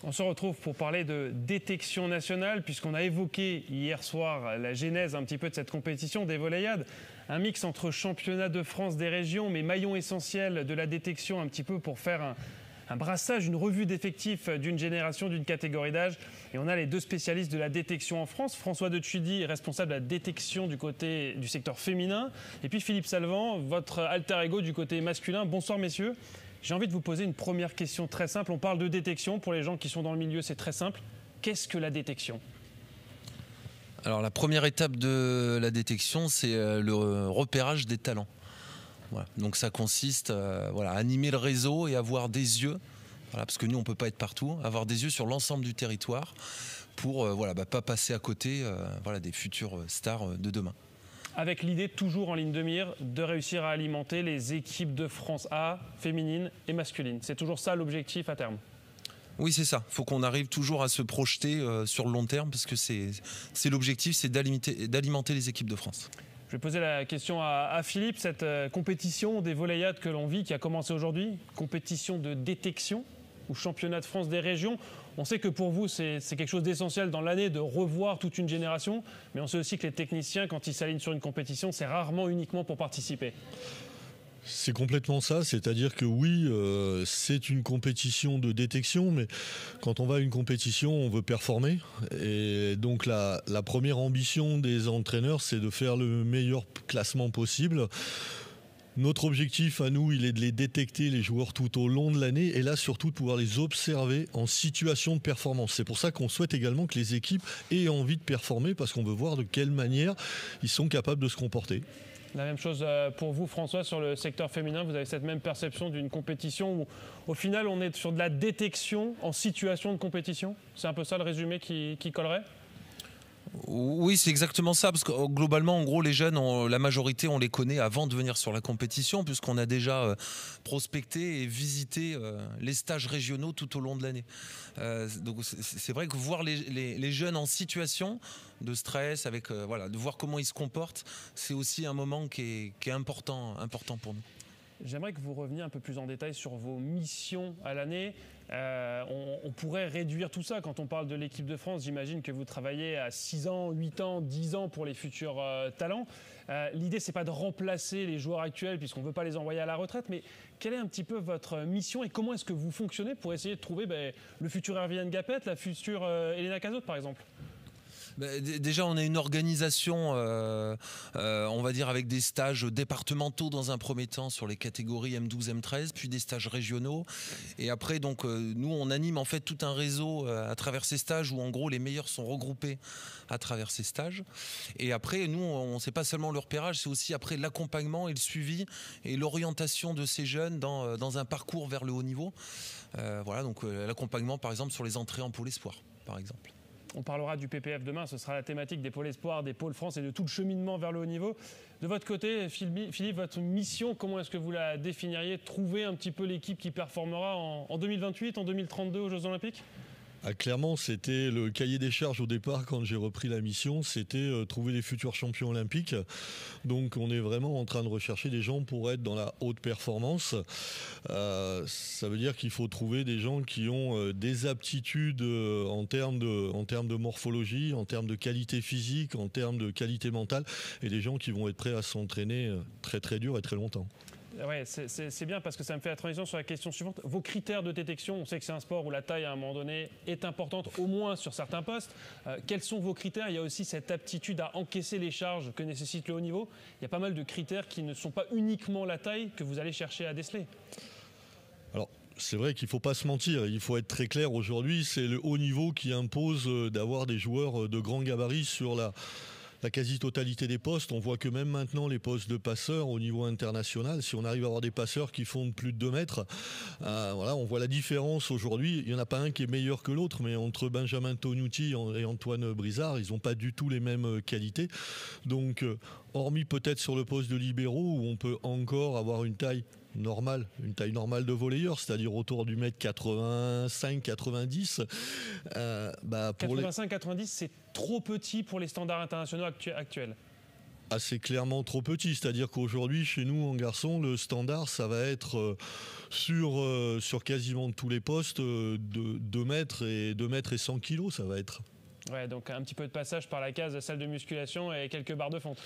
On se retrouve pour parler de détection nationale, puisqu'on a évoqué hier soir la genèse un petit peu de cette compétition des Volleyades. Un mix entre championnat de France des régions, mais maillon essentiel de la détection un petit peu pour faire un brassage, une revue d'effectifs d'une génération, d'une catégorie d'âge. Et on a les deux spécialistes de la détection en France. François de Tchudy, responsable de la détection du côté du secteur féminin. Et puis Philippe Salvant, votre alter ego du côté masculin. Bonsoir messieurs. J'ai envie de vous poser une première question très simple. On parle de détection. Pour les gens qui sont dans le milieu, c'est très simple. Qu'est-ce que la détection ? Alors la première étape de la détection, c'est le repérage des talents. Voilà. Donc ça consiste à animer le réseau et avoir des yeux, parce que nous on ne peut pas être partout, avoir des yeux sur l'ensemble du territoire pour pas passer à côté des futures stars de demain. Avec l'idée toujours en ligne de mire de réussir à alimenter les équipes de France A, féminines et masculines. C'est toujours ça l'objectif à terme. Oui, c'est ça. Il faut qu'on arrive toujours à se projeter sur le long terme parce que c'est l'objectif, c'est d'alimenter les équipes de France. Je vais poser la question à Philippe. Cette compétition des Volleyades que l'on vit, qui a commencé aujourd'hui, compétition de détection ou championnat de France des régions. On sait que pour vous, c'est quelque chose d'essentiel dans l'année de revoir toute une génération, mais on sait aussi que les techniciens, quand ils s'alignent sur une compétition, c'est rarement uniquement pour participer. C'est complètement ça, c'est-à-dire que oui, c'est une compétition de détection, mais quand on va à une compétition, on veut performer. Et donc la première ambition des entraîneurs, c'est de faire le meilleur classement possible. Notre objectif à nous, il est de les détecter, les joueurs, tout au long de l'année, et là surtout de pouvoir les observer en situation de performance. C'est pour ça qu'on souhaite également que les équipes aient envie de performer, parce qu'on veut voir de quelle manière ils sont capables de se comporter. La même chose pour vous, François, sur le secteur féminin. Vous avez cette même perception d'une compétition où, au final, on est sur de la détection en situation de compétition. C'est un peu ça le résumé qui collerait ? Oui, c'est exactement ça, parce que globalement, en gros, les jeunes, la majorité, on les connaît avant de venir sur la compétition, puisqu'on a déjà prospecté et visité les stages régionaux tout au long de l'année. Donc c'est vrai que voir les jeunes en situation de stress, de voir comment ils se comportent, c'est aussi un moment qui est important pour nous. J'aimerais que vous reveniez un peu plus en détail sur vos missions à l'année. On pourrait réduire tout ça. Quand on parle de l'équipe de France, j'imagine que vous travaillez à 6 ans, 8 ans, 10 ans pour les futurs talents. L'idée, c'est pas de remplacer les joueurs actuels puisqu'on ne veut pas les envoyer à la retraite, mais quelle est un petit peu votre mission et comment est-ce que vous fonctionnez pour essayer de trouver le futur Herviane Gapet, la future Elena Cazot, par exemple ? Déjà, on a une organisation, on va dire, avec des stages départementaux dans un premier temps sur les catégories M12, M13, puis des stages régionaux. Et après, donc, nous, on anime en fait tout un réseau à travers ces stages où, en gros, les meilleurs sont regroupés à travers ces stages. Et après, nous, on sait pas seulement le repérage, c'est aussi après l'accompagnement et le suivi et l'orientation de ces jeunes dans un parcours vers le haut niveau. Donc l'accompagnement, par exemple, sur les entrées en pôle espoir, par exemple. On parlera du PPF demain, ce sera la thématique des pôles espoirs, des pôles France et de tout le cheminement vers le haut niveau. De votre côté, Philippe, votre mission, comment est-ce que vous la définiriez ? Trouver un petit peu l'équipe qui performera en 2028, en 2032 aux Jeux Olympiques ? Clairement, c'était le cahier des charges au départ quand j'ai repris la mission, c'était trouver les futurs champions olympiques. Donc on est vraiment en train de rechercher des gens pour être dans la haute performance. Ça veut dire qu'il faut trouver des gens qui ont des aptitudes en termes de morphologie, en termes de qualité physique, en termes de qualité mentale, et des gens qui vont être prêts à s'entraîner très très dur et très longtemps. Ouais, c'est bien parce que ça me fait la transition sur la question suivante. Vos critères de détection, on sait que c'est un sport où la taille à un moment donné est importante, au moins sur certains postes. Quels sont vos critères ? Il y a aussi cette aptitude à encaisser les charges que nécessite le haut niveau. Il y a pas mal de critères qui ne sont pas uniquement la taille que vous allez chercher à déceler. Alors, c'est vrai qu'il ne faut pas se mentir, il faut être très clair aujourd'hui, c'est le haut niveau qui impose d'avoir des joueurs de grand gabarit sur la la quasi-totalité des postes. On voit que même maintenant, les postes de passeurs au niveau international, si on arrive à avoir des passeurs qui font plus de 2 mètres, voilà, on voit la différence aujourd'hui. Il n'y en a pas un qui est meilleur que l'autre, mais entre Benjamin Tonucci et Antoine Brizard, ils n'ont pas du tout les mêmes qualités. Donc, hormis peut-être sur le poste de libéraux, où on peut encore avoir une taille normale de volleyeur, c'est-à-dire autour du mètre 85-90. 85-90, c'est trop petit pour les standards internationaux actuels. C'est clairement trop petit, c'est-à-dire qu'aujourd'hui, chez nous, en garçon, le standard, ça va être sur quasiment tous les postes de 2 mètres et 100 kilos, ça va être. Ouais, donc un petit peu de passage par la case salle de musculation et quelques barres de fonte.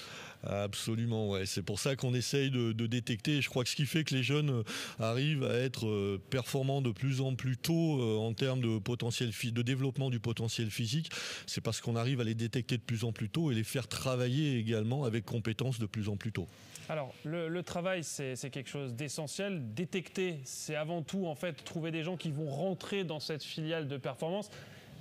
Absolument, ouais. C'est pour ça qu'on essaye de détecter. Je crois que ce qui fait que les jeunes arrivent à être performants de plus en plus tôt en termes de potentiel de développement du potentiel physique, c'est parce qu'on arrive à les détecter de plus en plus tôt et les faire travailler également avec compétences de plus en plus tôt. Alors, le travail, c'est quelque chose d'essentiel. Détecter, c'est avant tout, en fait, trouver des gens qui vont rentrer dans cette filiale de performance.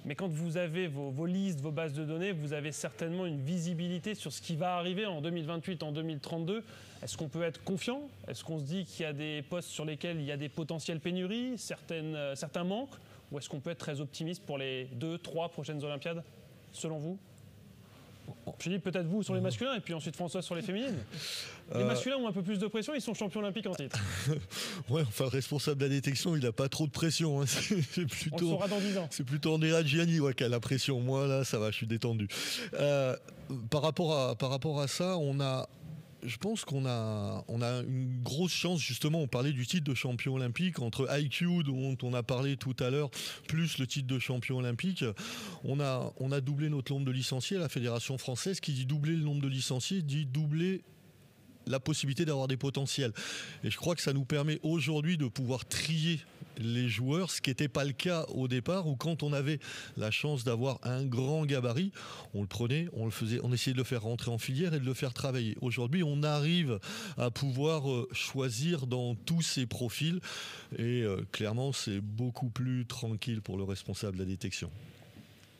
Mais quand vous avez vos listes, vos bases de données, vous avez certainement une visibilité sur ce qui va arriver en 2028, en 2032. Est-ce qu'on peut être confiant? Est-ce qu'on se dit qu'il y a des postes sur lesquels il y a des potentielles pénuries, certains manques? Ou est-ce qu'on peut être très optimiste pour les 2-3 prochaines Olympiades, selon vous? Philippe, peut-être vous sur les masculins et puis ensuite François sur les féminines. Les masculins ont un peu plus de pression, ils sont champions olympiques en titre. Ouais, enfin le responsable de la détection, il n'a pas trop de pression. Hein. C'est plutôt, on le saura dans 10 ans. C'est plutôt Andrea Gianni qui a la pression. Moi là, ça va, je suis détendu. Par rapport à ça, je pense qu'on a une grosse chance, justement. On parlait du titre de champion olympique entre IQ, dont on a parlé tout à l'heure, plus le titre de champion olympique. On a doublé notre nombre de licenciés à la Fédération française. Qui dit doubler le nombre de licenciés dit doubler la possibilité d'avoir des potentiels. Et je crois que ça nous permet aujourd'hui de pouvoir trier les joueurs, ce qui n'était pas le cas au départ, où quand on avait la chance d'avoir un grand gabarit, on le prenait, on le faisait, on essayait de le faire rentrer en filière et de le faire travailler. Aujourd'hui, on arrive à pouvoir choisir dans tous ces profils et clairement, c'est beaucoup plus tranquille pour le responsable de la détection.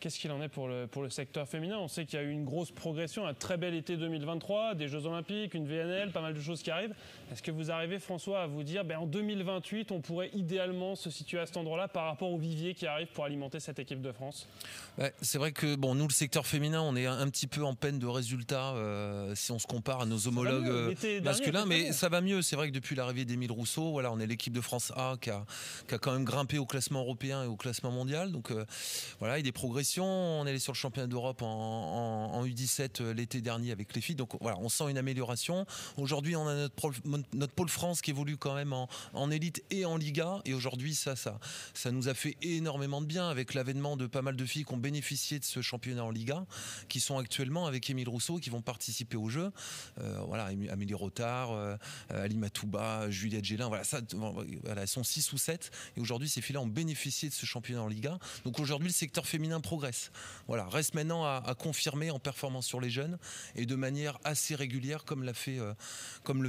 Qu'est-ce qu'il en est pour le secteur féminin? On sait qu'il y a eu une grosse progression, un très bel été 2023, des Jeux Olympiques, une VNL, pas mal de choses qui arrivent. Est-ce que vous arrivez, François, à vous dire en 2028, on pourrait idéalement se situer à cet endroit-là par rapport au vivier qui arrive pour alimenter cette équipe de France? C'est vrai que nous, le secteur féminin, on est un petit peu en peine de résultats si on se compare à nos homologues masculins, mais ça va mieux. C'est vrai que depuis l'arrivée d'Émile Rousseau, voilà, on est l'équipe de France A qui a quand même grimpé au classement européen et au classement mondial. Donc voilà, il y a des progressions. On est allé sur le championnat d'Europe en U17 l'été dernier avec les filles. Donc voilà, on sent une amélioration. Aujourd'hui, on a notre pôle France qui évolue quand même en élite et en Liga. Et aujourd'hui, ça nous a fait énormément de bien avec l'avènement de pas mal de filles qui ont bénéficié de ce championnat en Liga, qui sont actuellement avec Émile Rousseau, qui vont participer au jeu. Voilà, Amélie Rotard, Ali Matouba, Juliette Gélin. Voilà, elles sont 6 ou 7. Et aujourd'hui, ces filles-là ont bénéficié de ce championnat en Liga. Donc aujourd'hui, le secteur féminin progresse. Voilà, reste maintenant à confirmer en performance sur les jeunes et de manière assez régulière comme le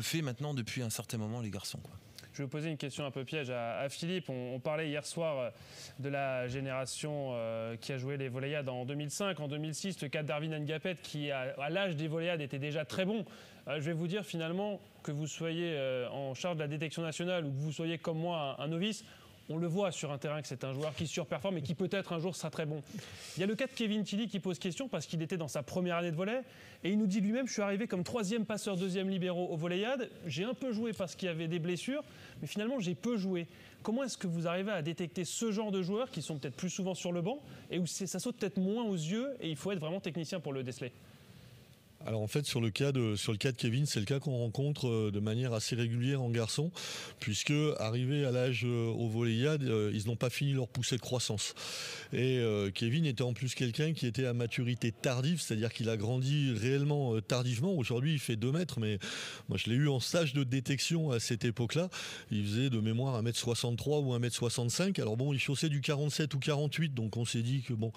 fait maintenant depuis un certain moment les garçons, quoi. Je vais vous poser une question un peu piège à Philippe. On parlait hier soir de la génération qui a joué les Volleyades en 2005, en 2006. Le cas d'Arvin Ngapet qui, à l'âge des Volleyades, était déjà très bon. Je vais vous dire finalement que vous soyez en charge de la détection nationale ou que vous soyez comme moi un novice, on le voit sur un terrain que c'est un joueur qui surperforme et qui peut-être un jour sera très bon. Il y a le cas de Kevin Tilly qui pose question parce qu'il était dans sa première année de volley et il nous dit lui-même: je suis arrivé comme 3e passeur, 2e libéro au Volleyades. J'ai un peu joué parce qu'il y avait des blessures, mais finalement j'ai peu joué. Comment est-ce que vous arrivez à détecter ce genre de joueurs qui sont peut-être plus souvent sur le banc et où ça saute peut-être moins aux yeux et il faut être vraiment technicien pour le déceler? Alors en fait sur le cas de Kevin, c'est le cas qu'on rencontre de manière assez régulière en garçon, puisque arrivé à l'âge au Volleyades, ils n'ont pas fini leur poussée de croissance. Et Kevin était en plus quelqu'un qui était à maturité tardive, c'est-à-dire qu'il a grandi réellement tardivement. Aujourd'hui il fait 2 mètres, mais moi je l'ai eu en stage de détection à cette époque-là. Il faisait de mémoire 1m63 ou 1m65. Alors bon, il chaussait du 47 ou 48, donc on s'est dit que bon.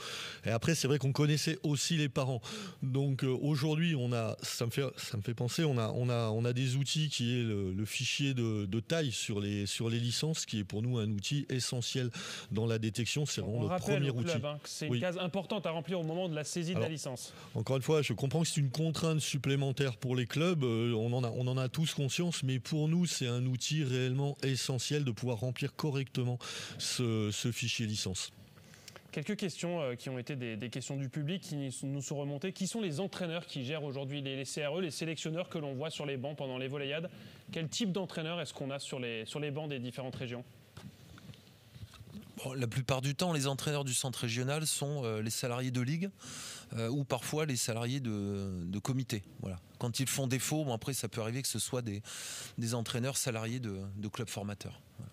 Et après c'est vrai qu'on connaissait aussi les parents. Donc aujourd'hui aujourd'hui, ça me fait penser, on a des outils qui est le fichier de taille sur les licences, qui est pour nous un outil essentiel dans la détection. C'est vraiment le premier outil. C'est une case importante à remplir au moment de la saisie de la licence. Encore une fois, je comprends que c'est une contrainte supplémentaire pour les clubs. On en a tous conscience, mais pour nous, c'est un outil réellement essentiel de pouvoir remplir correctement ce fichier licence. Quelques questions qui ont été des questions du public qui nous sont remontées. Qui sont les entraîneurs qui gèrent aujourd'hui les CRE, les sélectionneurs que l'on voit sur les bancs pendant les volleyades? Quel type d'entraîneur est-ce qu'on a sur les bancs des différentes régions? La plupart du temps, les entraîneurs du centre régional sont les salariés de ligue ou parfois les salariés de comité. Voilà. Quand ils font défaut, après ça peut arriver que ce soit des entraîneurs salariés de clubs formateurs. Voilà.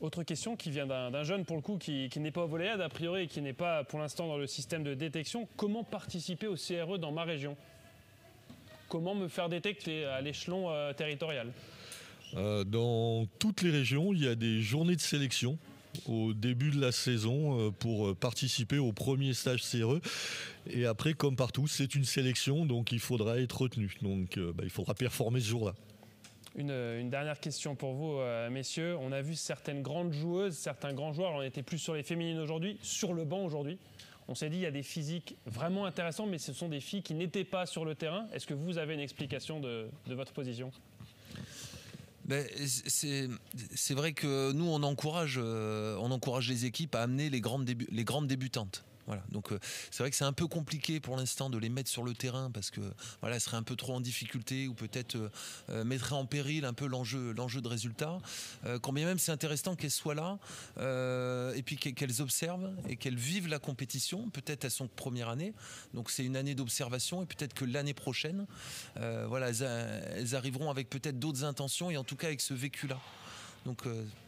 Autre question qui vient d'un jeune pour le coup qui n'est pas au volleyade a priori et qui n'est pas pour l'instant dans le système de détection. Comment participer au CRE dans ma région? Comment me faire détecter à l'échelon territorial? Dans toutes les régions, il y a des journées de sélection au début de la saison pour participer au premier stage CRE. Et après, comme partout, c'est une sélection, donc il faudra être retenu. Donc il faudra performer ce jour-là. Une dernière question pour vous, messieurs. On a vu certaines grandes joueuses, certains grands joueurs, on était plus sur les féminines aujourd'hui, sur le banc aujourd'hui. On s'est dit il y a des physiques vraiment intéressants, mais ce sont des filles qui n'étaient pas sur le terrain. Est-ce que vous avez une explication de votre position? C'est vrai que nous, on encourage les équipes à amener les grandes débutantes. Voilà. Donc c'est vrai que c'est un peu compliqué pour l'instant de les mettre sur le terrain parce que voilà, elles seraient un peu trop en difficulté ou peut-être mettraient en péril un peu l'enjeu de résultat. Quand bien même c'est intéressant qu'elles soient là et puis qu'elles observent et qu'elles vivent la compétition. Peut-être à son première année, donc c'est une année d'observation et peut-être que l'année prochaine, elles arriveront avec peut-être d'autres intentions et en tout cas avec ce vécu-là. Donc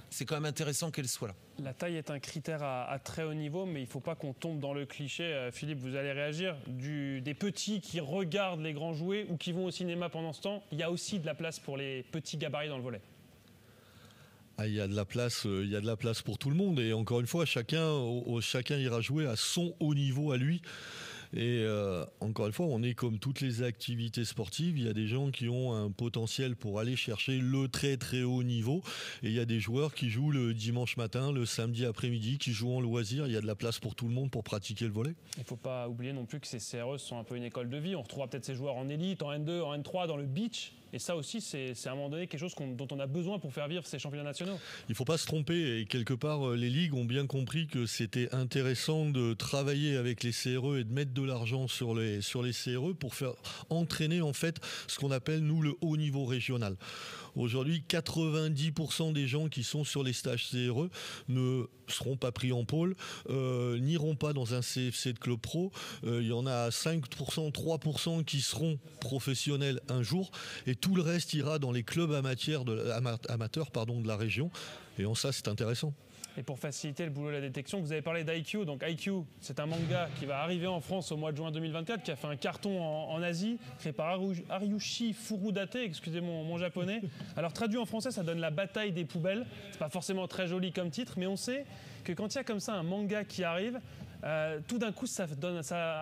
c'est quand même intéressant qu'elle soit là. La taille est un critère à très haut niveau, mais il ne faut pas qu'on tombe dans le cliché. Philippe, vous allez réagir. Des petits qui regardent les grands jouer ou qui vont au cinéma pendant ce temps, il y a aussi de la place pour les petits gabarits dans le volley. Il y a de la place pour tout le monde. Et encore une fois, chacun ira jouer à son haut niveau à lui. Et encore une fois, on est comme toutes les activités sportives, il y a des gens qui ont un potentiel pour aller chercher le très très haut niveau et il y a des joueurs qui jouent le dimanche matin, le samedi après-midi, qui jouent en loisir. Il y a de la place pour tout le monde pour pratiquer le volley. Il ne faut pas oublier non plus que ces CRE sont un peu une école de vie. On retrouvera peut-être ces joueurs en élite, en N2, en N3, dans le beach. Et ça aussi, c'est à un moment donné quelque chose dont on a besoin pour faire vivre ces championnats nationaux. Il ne faut pas se tromper. Et quelque part, les ligues ont bien compris que c'était intéressant de travailler avec les CRE et de mettre de l'argent sur les CRE pour faire entraîner en fait ce qu'on appelle nous le haut niveau régional. Aujourd'hui, 90% des gens qui sont sur les stages CRE ne seront pas pris en pôle, n'iront pas dans un CFC de club pro. Il y en a 5%, 3% qui seront professionnels un jour et tout le reste ira dans les clubs amateurs de la région. Et en ça, c'est intéressant. Et pour faciliter le boulot de la détection, vous avez parlé d'IQ. Donc IQ, c'est un manga qui va arriver en France au mois de juin 2024, qui a fait un carton en Asie, créé par Harushi Furudate, excusez mon japonais. Alors traduit en français, ça donne la bataille des poubelles. C'est pas forcément très joli comme titre, mais on sait que quand il y a comme ça un manga qui arrive, tout d'un coup, ça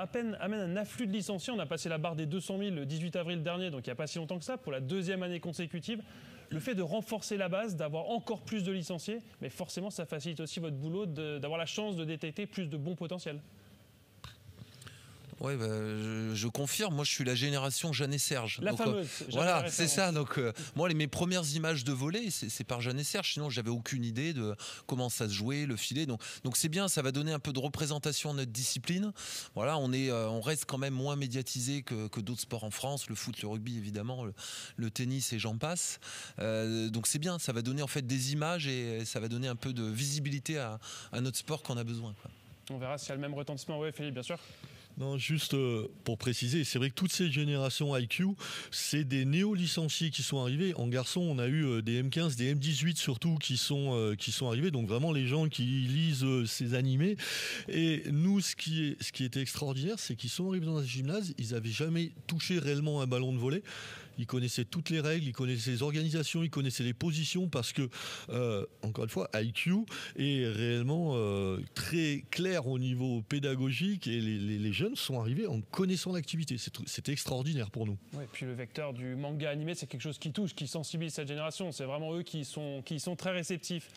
amène un afflux de licenciés. On a passé la barre des 200 000 le 18 avril dernier, donc il n'y a pas si longtemps que ça, pour la deuxième année consécutive. Le fait de renforcer la base, d'avoir encore plus de licenciés, mais forcément, ça facilite aussi votre boulot d'avoir la chance de détecter plus de bons potentiels. Oui, je confirme. Moi, je suis la génération Jeanne et Serge. La fameuse. Voilà, c'est ça. Donc, moi, mes premières images de volley, c'est par Jeanne et Serge. Sinon, j'avais aucune idée de comment ça se jouait, le filet. Donc, c'est bien. Ça va donner un peu de représentation à notre discipline. Voilà, on reste quand même moins médiatisé que d'autres sports en France. Le foot, le rugby, évidemment, le tennis et j'en passe. Donc, c'est bien. Ça va donner en fait des images et ça va donner un peu de visibilité à notre sport qu'on a besoin, quoi. On verra s'il y a le même retentissement. Oui, Philippe, bien sûr. Non, juste pour préciser, c'est vrai que toutes ces générations IQ, c'est des néo-licenciés qui sont arrivés. En garçon, on a eu des M15, des M18 surtout qui sont arrivés. Donc vraiment les gens qui lisent ces animés. Et nous, ce qui était extraordinaire, c'est qu'ils sont arrivés dans un gymnase, ils n'avaient jamais touché réellement un ballon de volley. il connaissait toutes les règles, il connaissait les organisations, il connaissait les positions parce que, encore une fois, IQ est réellement très clair au niveau pédagogique et les jeunes sont arrivés en connaissant l'activité. C'était extraordinaire pour nous. Oui, puis le vecteur du manga animé, c'est quelque chose qui touche, qui sensibilise cette génération. C'est vraiment eux qui sont très réceptifs.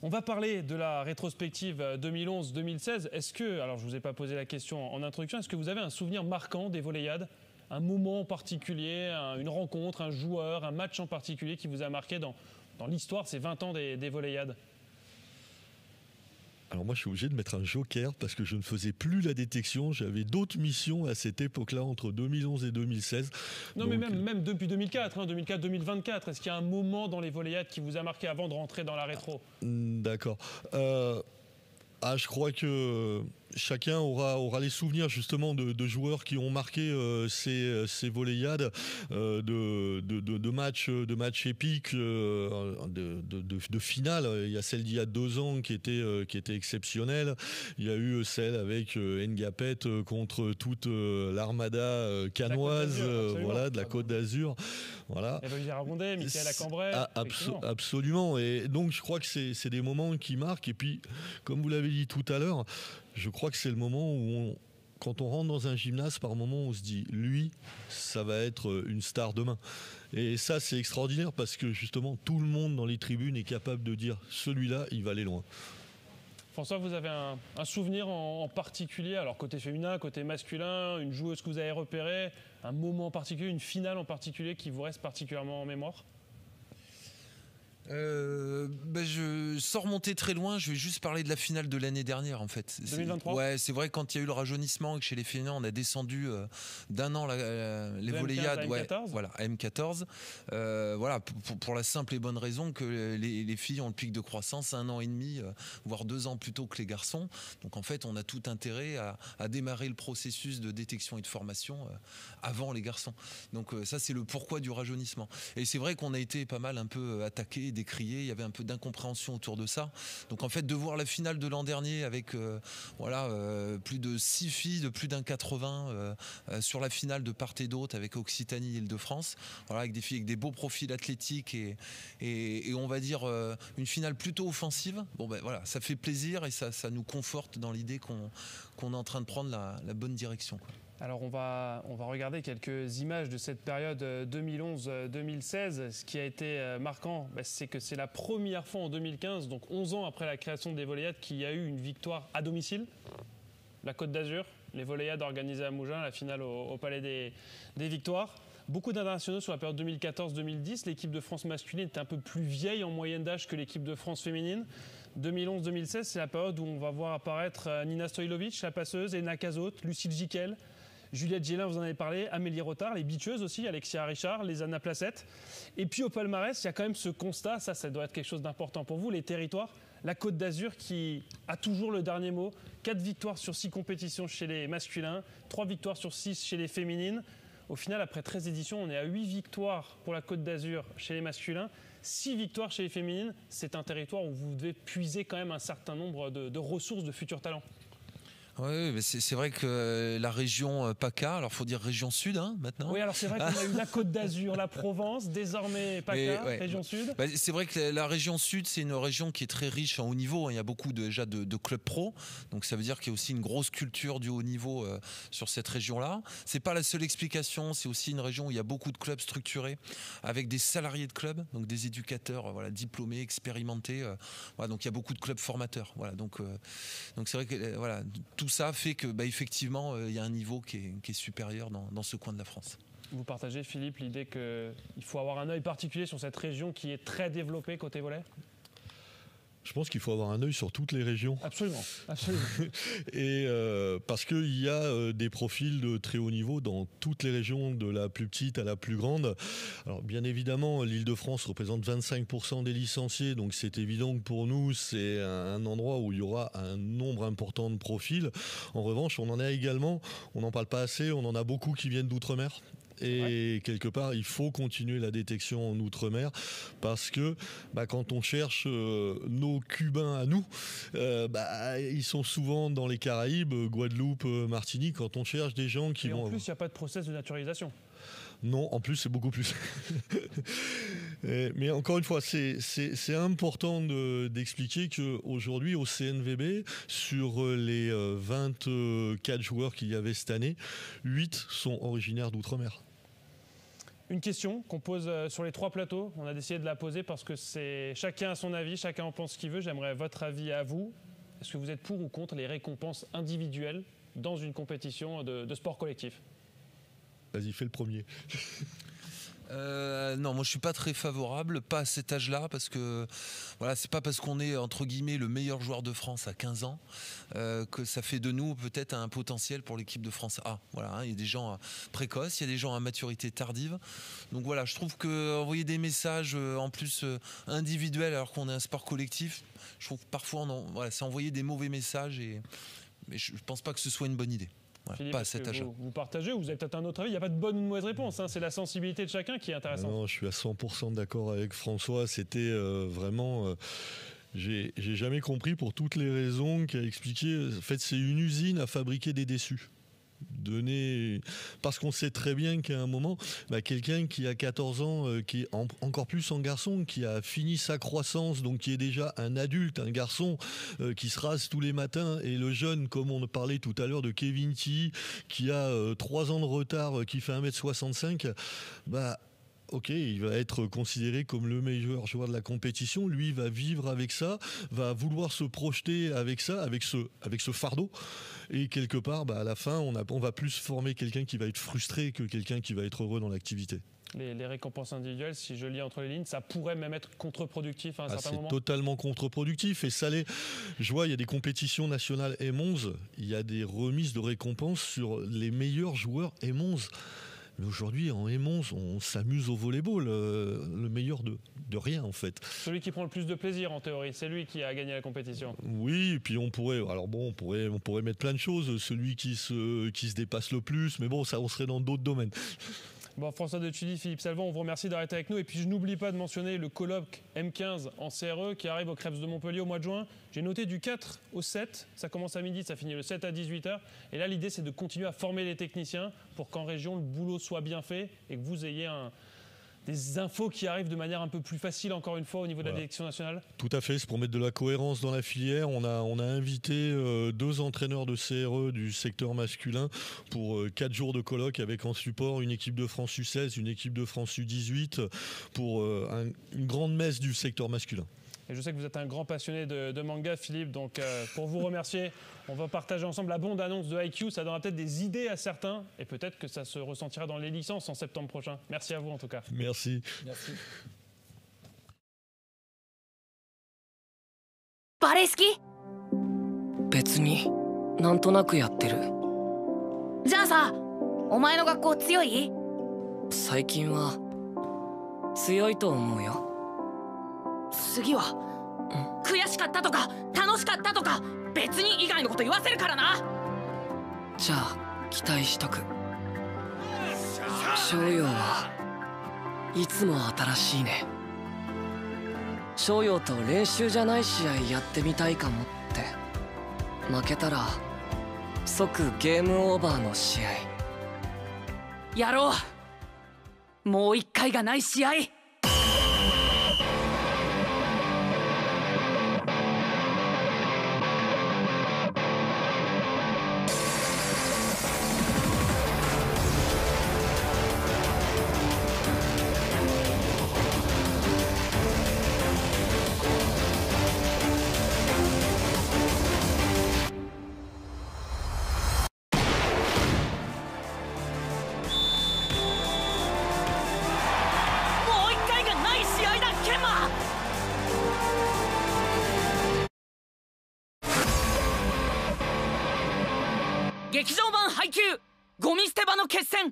On va parler de la rétrospective 2011-2016. Est-ce que, alors je ne vous ai pas posé la question en introduction, est-ce que vous avez un souvenir marquant des Voléiades ? Un moment en particulier, une rencontre, un joueur, un match en particulier qui vous a marqué dans l'histoire, ces 20 ans des Voléiades ? Alors moi je suis obligé de mettre un joker parce que je ne faisais plus la détection, j'avais d'autres missions à cette époque-là entre 2011 et 2016. Non mais même depuis 2004, 2004-2024, est-ce qu'il y a un moment dans les Voléiades qui vous a marqué avant de rentrer dans la rétro ? D'accord. Je crois que chacun aura les souvenirs justement de joueurs qui ont marqué ces Voléiades, de matchs épiques, de finale. Il y a celle d'il y a 2 ans qui était exceptionnelle. Il y a eu celle avec Ngapet contre toute l'armada canoise, de la Côte d'Azur. Voilà. Olivier Rabondet, Michael Acambray. Absolument. Et donc je crois que c'est des moments qui marquent. Et puis, comme vous l'avez dit tout à l'heure, je crois que c'est le moment où, quand on rentre dans un gymnase, par moment, on se dit, lui, ça va être une star demain. Et ça, c'est extraordinaire parce que justement, tout le monde dans les tribunes est capable de dire, celui-là, il va aller loin. François, vous avez un souvenir en particulier, alors côté féminin, côté masculin, une joueuse que vous avez repérée, un moment en particulier, une finale en particulier qui vous reste particulièrement en mémoire ? Sans remonter très loin, je vais juste parler de la finale de l'année dernière en fait. 2023 ? Ouais, c'est vrai, quand il y a eu le rajeunissement et que chez les féminins on a descendu d'un an les Voléiades à M14. Pour la simple et bonne raison que les filles ont le pic de croissance 1 an et demi, voire 2 ans plus tôt que les garçons. Donc en fait on a tout intérêt à démarrer le processus de détection et de formation avant les garçons. Donc ça c'est le pourquoi du rajeunissement. Et c'est vrai qu'on a été pas mal un peu attaqué, décrié, il y avait un peu d'incompréhension autour de ça. Donc en fait de voir la finale de l'an dernier avec plus de 6 filles de plus d'1,80 sur la finale de part et d'autre avec Occitanie et Île-de-France, avec des filles avec des beaux profils athlétiques et on va dire une finale plutôt offensive. Ça fait plaisir et ça nous conforte dans l'idée qu'on est en train de prendre la bonne direction, quoi. Alors on va regarder quelques images de cette période 2011-2016. Ce qui a été marquant, c'est que c'est la première fois en 2015, donc 11 ans après la création des Voléiades, qu'il y a eu une victoire à domicile. La Côte d'Azur, les Voléiades organisées à Mougins, la finale au Palais des Victoires. Beaucoup d'internationaux sur la période 2014-2010. L'équipe de France masculine était un peu plus vieille en moyenne d'âge que l'équipe de France féminine. 2011-2016, c'est la période où on va voir apparaître Nina Stojlovic, la passeuse, Ena Cazot, Lucille Giquel, Juliette Gélin, vous en avez parlé, Amélie Rotard, les beacheuses aussi, Alexia Richard, les Anna Placette. Et puis au palmarès, il y a quand même ce constat, ça doit être quelque chose d'important pour vous, les territoires. La Côte d'Azur qui a toujours le dernier mot. 4 victoires sur 6 compétitions chez les masculins, 3 victoires sur 6 chez les féminines. Au final, après 13 éditions, on est à 8 victoires pour la Côte d'Azur chez les masculins, 6 victoires chez les féminines. C'est un territoire où vous devez puiser quand même un certain nombre de ressources de futurs talents. Oui, mais c'est vrai que la région PACA, alors il faut dire région sud maintenant. Oui, alors c'est vrai qu'on a eu la Côte d'Azur, la Provence, désormais PACA, région sud. C'est vrai que la région sud, c'est une région qui est très riche en haut niveau. Il y a beaucoup déjà de clubs pro, donc ça veut dire qu'il y a aussi une grosse culture du haut niveau sur cette région-là. C'est pas la seule explication, c'est aussi une région où il y a beaucoup de clubs structurés avec des salariés de clubs, donc des éducateurs diplômés, expérimentés. Donc il y a beaucoup de clubs formateurs. Donc c'est vrai que tout ça fait que effectivement il y a un niveau qui est supérieur dans ce coin de la France. Vous partagez, Philippe, l'idée qu'il faut avoir un œil particulier sur cette région qui est très développée côté volley ? Je pense qu'il faut avoir un œil sur toutes les régions. Absolument. Et parce qu'il y a des profils de très haut niveau dans toutes les régions, de la plus petite à la plus grande. Alors bien évidemment, l'Île-de-France représente 25% des licenciés, donc c'est évident que pour nous, c'est un endroit où il y aura un nombre important de profils. En revanche, on en a également, on n'en parle pas assez, on en a beaucoup qui viennent d'outre-mer. Et quelque part, il faut continuer la détection en Outre-mer parce que quand on cherche nos Cubains à nous, ils sont souvent dans les Caraïbes, Guadeloupe, Martinique. Quand on cherche des gens qui vont... Et en plus, il n'y a pas de process de naturalisation. Non, en plus, c'est beaucoup plus. Mais encore une fois, c'est important d'expliquer qu'aujourd'hui, au CNVB, sur les 24 joueurs qu'il y avait cette année, 8 sont originaires d'outre-mer. Une question qu'on pose sur les 3 plateaux. On a décidé de la poser parce que chacun a son avis, chacun en pense ce qu'il veut. J'aimerais votre avis à vous. Est-ce que vous êtes pour ou contre les récompenses individuelles dans une compétition de sport collectif ? Vas-y, fais le premier. Non, moi je suis pas très favorable, pas à cet âge-là, parce que voilà, c'est pas parce qu'on est entre guillemets le meilleur joueur de France à 15 ans que ça fait de nous peut-être un potentiel pour l'équipe de France A. Voilà, hein, il y a des gens précoces, il y a des gens à maturité tardive. Donc voilà, je trouve que envoyer des messages en plus individuels alors qu'on est un sport collectif, je trouve que parfois voilà, c'est envoyer des mauvais messages mais je pense pas que ce soit une bonne idée. Voilà, Philippe, pas à cet âge. vous partagez ou vous avez peut-être un autre avis? Il n'y a pas de bonne ou de mauvaise réponse, hein. C'est la sensibilité de chacun qui est intéressante. Non, je suis à 100% d'accord avec François. C'était vraiment... j'ai jamais compris pour toutes les raisons qu'a expliqué. En fait, c'est une usine à fabriquer des déçus. Parce qu'on sait très bien qu'à un moment, quelqu'un qui a 14 ans, qui est encore plus en garçon, qui a fini sa croissance, donc qui est déjà un adulte, un garçon qui se rase tous les matins, et le jeune, comme on parlait tout à l'heure de Kevin T, qui a 3 ans de retard, qui fait 1m65, ok, il va être considéré comme le meilleur joueur de la compétition. Lui va vivre avec ça, va vouloir se projeter avec ça, avec ce fardeau. Et quelque part, à la fin, on va plus former quelqu'un qui va être frustré que quelqu'un qui va être heureux dans l'activité. Les récompenses individuelles, si je lis entre les lignes, ça pourrait même être contre-productif à un certain moment. C'est totalement contre-productif. Et je vois, il y a des compétitions nationales M11, il y a des remises de récompenses sur les meilleurs joueurs M11. Mais aujourd'hui, en M11, on s'amuse au volleyball, le meilleur de rien en fait. Celui qui prend le plus de plaisir en théorie, c'est lui qui a gagné la compétition. Oui, et puis on pourrait mettre plein de choses. Celui qui se dépasse le plus, mais bon, ça, on serait dans d'autres domaines. Bon, François de Tudy, Philippe Salvant, on vous remercie d'arrêter avec nous. Et puis je n'oublie pas de mentionner le colloque M15 en CRE qui arrive au Krebs de Montpellier au mois de juin. J'ai noté du 4 au 7, ça commence à midi, ça finit le 7 à 18h. Et là, l'idée, c'est de continuer à former les techniciens pour qu'en région, le boulot soit bien fait et que vous ayez des infos qui arrivent de manière un peu plus facile, encore une fois, au niveau de la direction nationale. Tout à fait, c'est pour mettre de la cohérence dans la filière. On a invité 2 entraîneurs de CRE du secteur masculin pour 4 jours de colloque avec en support une équipe de France U16, une équipe de France U18 pour une grande messe du secteur masculin. Et je sais que vous êtes un grand passionné de manga, Philippe, donc pour vous remercier, on va partager ensemble la bande-annonce de IQ. Ça donnera peut-être des idées à certains et peut-être que ça se ressentira dans les licences en septembre prochain. Merci à vous en tout cas. Merci. Merci. バレー好き？別になんとなくやってる。じゃあさ、お前の学校強い？最近は強いと思うよ。次は悔しかったとか楽しかったとか別に以外のこと言わせるからな。じゃあ期待しとく。翔陽はいつも新しいね。翔陽と練習じゃない試合やってみたいかもって。負けたら即ゲームオーバーの試合やろう。もう一回がない試合。劇場版配給ゴミ捨て場の決戦。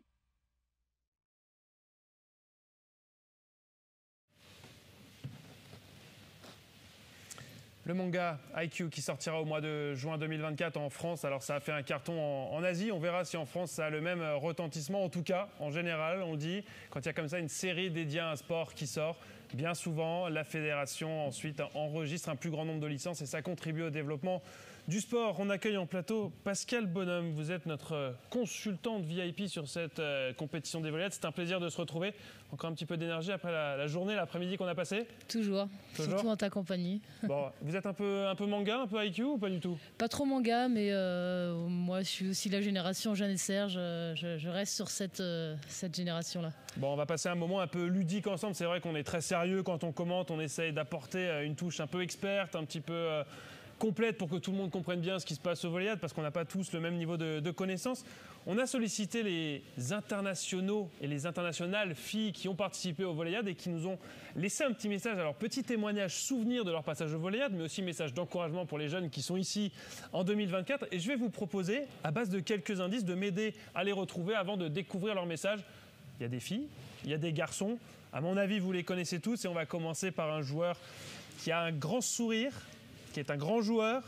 Le manga IQ qui sortira au mois de juin 2024 en France. Alors ça a fait un carton en Asie. On verra si en France ça a le même retentissement. En tout cas, en général, on dit, quand il y a comme ça une série dédiée à un sport qui sort, bien souvent, la fédération ensuite enregistre un plus grand nombre de licences et ça contribue au développement du sport. On accueille en plateau Pascal Bonhomme. Vous êtes notre consultante VIP sur cette compétition des volleyades. C'est un plaisir de se retrouver. Encore un petit peu d'énergie après la journée, l'après-midi qu'on a passé. Toujours, surtout en ta compagnie. Bon, vous êtes un peu manga, un peu IQ ou pas du tout? Pas trop manga, mais moi je suis aussi la génération Jeanne et Serge. Je reste sur cette génération-là. Bon, on va passer un moment un peu ludique ensemble. C'est vrai qu'on est très sérieux quand on commente. On essaye d'apporter une touche un peu experte, un petit peu complète pour que tout le monde comprenne bien ce qui se passe au volleyade, parce qu'on n'a pas tous le même niveau de connaissance. On a sollicité les internationaux et les internationales filles qui ont participé au volleyade et qui nous ont laissé un petit message. Alors, petit témoignage, souvenir de leur passage au volleyade, mais aussi message d'encouragement pour les jeunes qui sont ici en 2024. Et je vais vous proposer, à base de quelques indices, de m'aider à les retrouver avant de découvrir leur message. Il y a des filles, il y a des garçons. À mon avis, vous les connaissez tous et on va commencer par un joueur qui a un grand sourire, qui est un grand joueur,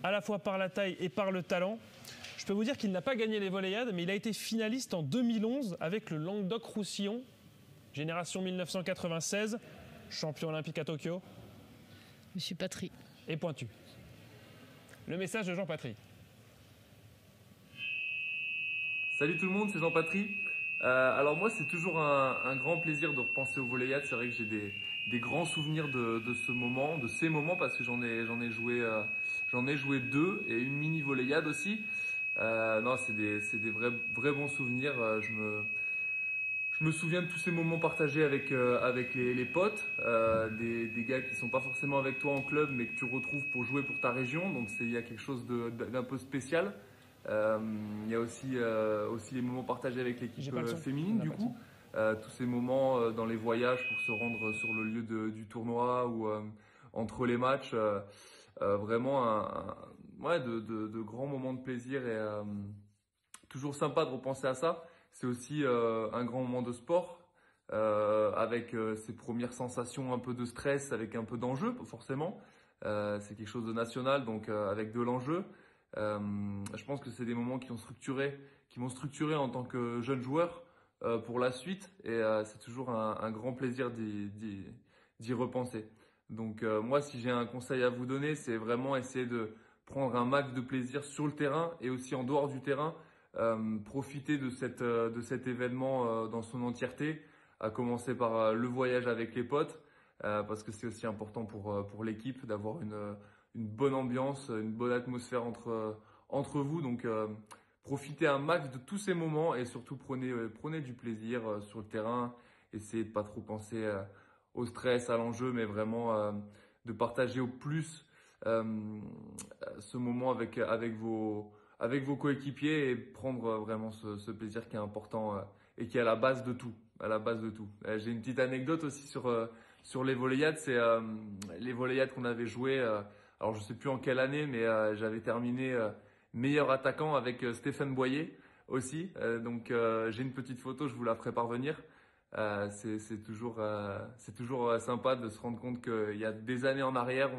à la fois par la taille et par le talent. Je peux vous dire qu'il n'a pas gagné les Volleyades, mais il a été finaliste en 2011 avec le Languedoc-Roussillon, génération 1996, champion olympique à Tokyo. Monsieur Patry. Et pointu. Le message de Jean Patry. Salut tout le monde, c'est Jean Patry. Alors moi, c'est toujours un grand plaisir de repenser au Volleyade. C'est vrai que j'ai des grands souvenirs de ce moment, de ces moments, parce que j'en ai joué deux et une mini Volleyade aussi. Non, c'est des vrais bons souvenirs. Je me souviens de tous ces moments partagés avec les potes, des gars qui sont pas forcément avec toi en club, mais que tu retrouves pour jouer pour ta région. Donc il y a quelque chose d'un peu spécial. Il y a aussi les moments partagés avec l'équipe féminine du coup. Tous ces moments dans les voyages pour se rendre sur le lieu du tournoi ou entre les matchs, vraiment de grands moments de plaisir et toujours sympa de repenser à ça. C'est aussi un grand moment de sport avec ces premières sensations un peu de stress, avec un peu d'enjeu forcément. C'est quelque chose de national, donc avec de l'enjeu. Je pense que c'est des moments qui m'ont structuré en tant que jeune joueur pour la suite et c'est toujours un grand plaisir d'y repenser. Donc moi, si j'ai un conseil à vous donner, c'est vraiment essayer de prendre un max de plaisir sur le terrain et aussi en dehors du terrain, profiter de cet événement dans son entièreté, à commencer par le voyage avec les potes, parce que c'est aussi important pour l'équipe d'avoir une bonne ambiance, une bonne atmosphère entre vous. Donc profitez un max de tous ces moments et surtout prenez du plaisir sur le terrain. Essayez de pas trop penser au stress, à l'enjeu, mais vraiment de partager au plus ce moment avec vos coéquipiers et prendre vraiment ce plaisir qui est important et qui est à la base de tout. J'ai une petite anecdote aussi sur les Volleyades. C'est les Volleyades qu'on avait jouées. Alors je sais plus en quelle année, mais j'avais terminé meilleur attaquant avec Stéphane Boyer aussi. Donc j'ai une petite photo, je vous la ferai parvenir. C'est toujours sympa de se rendre compte qu'il y a des années en arrière,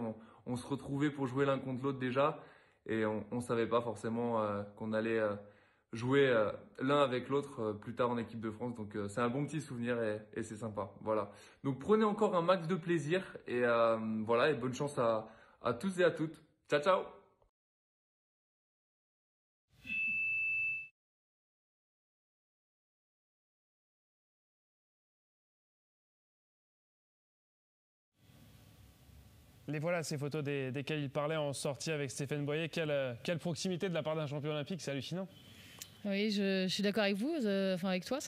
on se retrouvait pour jouer l'un contre l'autre déjà, et on savait pas forcément qu'on allait jouer l'un avec l'autre plus tard en équipe de France. Donc c'est un bon petit souvenir et c'est sympa. Voilà. Donc prenez encore un max de plaisir et voilà, et bonne chance à tous et à toutes. Ciao, ciao! Les voilà, ces photos desquelles il parlait en sortie avec Stéphane Boyer. Quelle proximité de la part d'un champion olympique, c'est hallucinant. Oui, je suis d'accord avec vous, avec toi.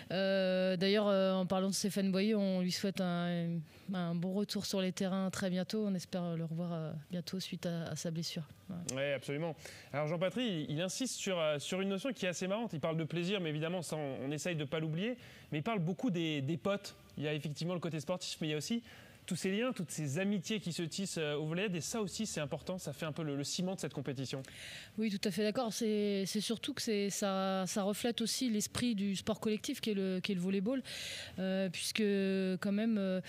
D'ailleurs, en parlant de Stéphane Boyer, on lui souhaite un bon retour sur les terrains très bientôt. On espère le revoir bientôt suite à sa blessure. Oui, absolument. Alors Jean-Patry, il insiste sur une notion qui est assez marrante. Il parle de plaisir, mais évidemment, ça, on essaye de ne pas l'oublier. Mais il parle beaucoup des potes. Il y a effectivement le côté sportif, mais il y a aussi tous ces liens, toutes ces amitiés qui se tissent au volley, et ça aussi c'est important, ça fait un peu le ciment de cette compétition. Oui, tout à fait d'accord. C'est surtout que ça reflète aussi l'esprit du sport collectif qui est le volleyball, puisque quand même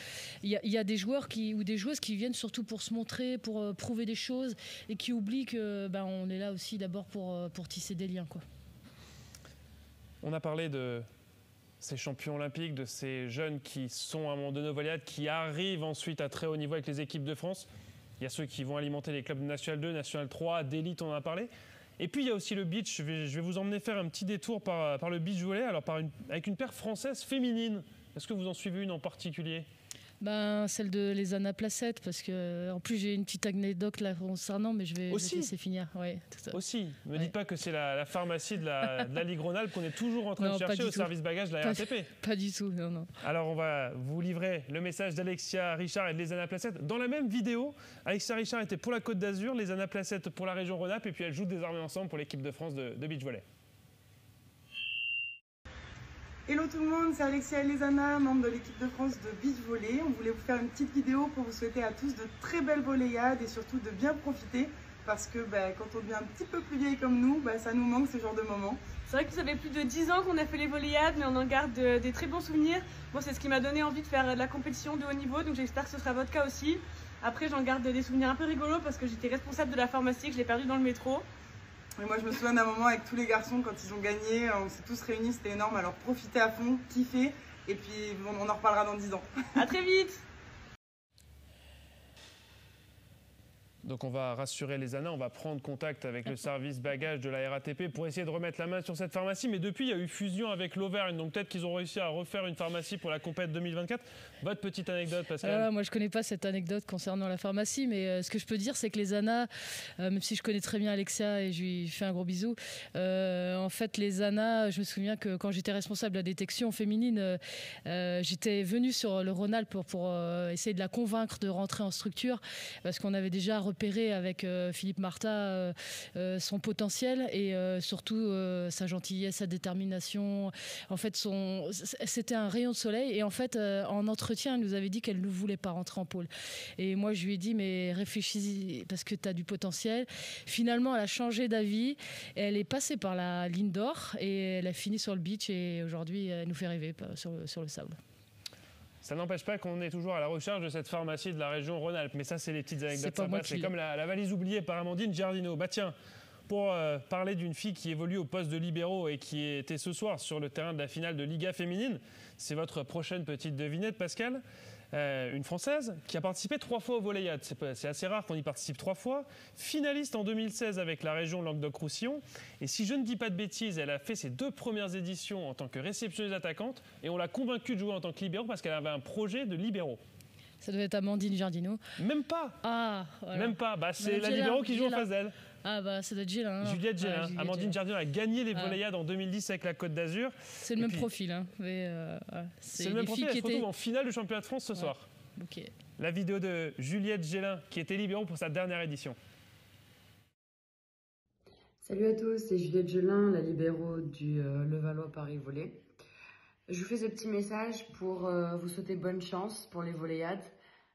il y a des joueurs ou des joueuses qui viennent surtout pour se montrer, pour prouver des choses, et qui oublient que on est là aussi d'abord pour tisser des liens, quoi. On a parlé de ces champions olympiques, de ces jeunes qui sont à un moment donné au volley-ball, qui arrivent ensuite à très haut niveau avec les équipes de France. Il y a ceux qui vont alimenter les clubs de National 2, National 3, d'élite, on en a parlé. Et puis il y a aussi le beach. Je vais vous emmener faire un petit détour par le beach volley, alors avec une paire française féminine. Est-ce que vous en suivez une en particulier ? Celle de Lézana Placette, parce que en plus j'ai une petite anecdote là concernant, mais je vais laisser finir. Ouais, aussi, ne me dites pas que c'est la pharmacie de la Ligue Rhône-Alpes qu'on est toujours en train de chercher au service bagages de la RATP. Pas du tout, non. Alors on va vous livrer le message d'Alexia Richard et de Lézana Placette. Dans la même vidéo, Alexia Richard était pour la Côte d'Azur, Lézana Placette pour la région Rhône-Alpes, et puis elles jouent désormais ensemble pour l'équipe de France de beach volley. Hello tout le monde, c'est Alexia et Lézana, membres de l'équipe de France de beach volley. On voulait vous faire une petite vidéo pour vous souhaiter à tous de très belles volleyades et surtout de bien profiter parce que quand on devient un petit peu plus vieille comme nous, ça nous manque ce genre de moments. C'est vrai que ça fait plus de 10 ans qu'on a fait les volleyades, mais on en garde des très bons souvenirs. Moi, c'est ce qui m'a donné envie de faire de la compétition de haut niveau, donc j'espère que ce sera votre cas aussi. Après, j'en garde des souvenirs un peu rigolos parce que j'étais responsable de la pharmacie, que je l'ai perdue dans le métro. Et moi je me souviens d'un moment avec tous les garçons quand ils ont gagné, on s'est tous réunis, c'était énorme, alors profitez à fond, kiffez, et puis on en reparlera dans 10 ans. À très vite. Donc on va rassurer Lézana, on va prendre contact avec le service bagages de la RATP pour essayer de remettre la main sur cette pharmacie. Mais depuis, il y a eu fusion avec l'Auvergne, donc peut-être qu'ils ont réussi à refaire une pharmacie pour la compète 2024. Votre petite anecdote, Pascal. Moi, je ne connais pas cette anecdote concernant la pharmacie, mais ce que je peux dire, c'est que Lézana, même si je connais très bien Alexia et je lui fais un gros bisou, en fait, Lézana, je me souviens que quand j'étais responsable de la détection féminine, j'étais venue sur le Rhône-Alpes pour essayer de la convaincre de rentrer en structure, parce qu'on avait déjà repéré avec Philippe Martin son potentiel et surtout sa gentillesse, sa détermination. En fait, c'était un rayon de soleil et en fait, en entretien, elle nous avait dit qu'elle ne voulait pas rentrer en pôle. Et moi, je lui ai dit, mais réfléchis parce que tu as du potentiel. Finalement, elle a changé d'avis. Elle est passée par la ligne d'or et elle a fini sur le beach et aujourd'hui, elle nous fait rêver sur le sable. Ça n'empêche pas qu'on est toujours à la recherche de cette pharmacie de la région Rhône-Alpes. Mais ça, c'est les petites anecdotes sympas. C'est comme la valise oubliée par Amandine Giardino. Tiens, pour parler d'une fille qui évolue au poste de libéraux et qui était ce soir sur le terrain de la finale de Liga féminine, c'est votre prochaine petite devinette, Pascal. Une Française qui a participé 3 fois au volley-ball. C'est assez rare qu'on y participe 3 fois. Finaliste en 2016 avec la région Languedoc-Roussillon. Et si je ne dis pas de bêtises, elle a fait ses 2 premières éditions en tant que réceptionneuse attaquante. Et on l'a convaincue de jouer en tant que libéraux parce qu'elle avait un projet de libéraux. Ça devait être Amandine Giardino. Même pas. Ah, voilà. Même pas. C'est la libéraux qui joue en face d'elle. Ah ça doit être Gélin. Juliette Gélin. Amandine Giardino a gagné les volleyades en 2010 avec la Côte d'Azur. C'est le même profil. C'est le même profil. Elle se retrouve en finale du championnat de France ce soir. Okay. La vidéo de Juliette Gélin qui était libéraux pour sa dernière édition. Salut à tous, c'est Juliette Gélin, la libéraux du Levallois Paris Volley. Je vous fais ce petit message pour vous souhaiter bonne chance pour les volleyades.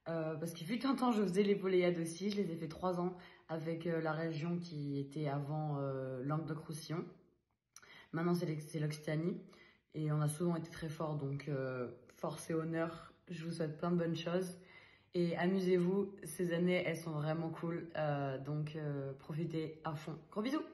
Parce qu'il fut un temps, je faisais les volleyades aussi. Je les ai fait 3 ans avec la région qui était avant Languedoc-Roussillon. Maintenant, c'est l'Occitanie. Et on a souvent été très forts, donc force et honneur. Je vous souhaite plein de bonnes choses. Et amusez-vous, ces années, elles sont vraiment cool. Donc profitez à fond. Gros bisous!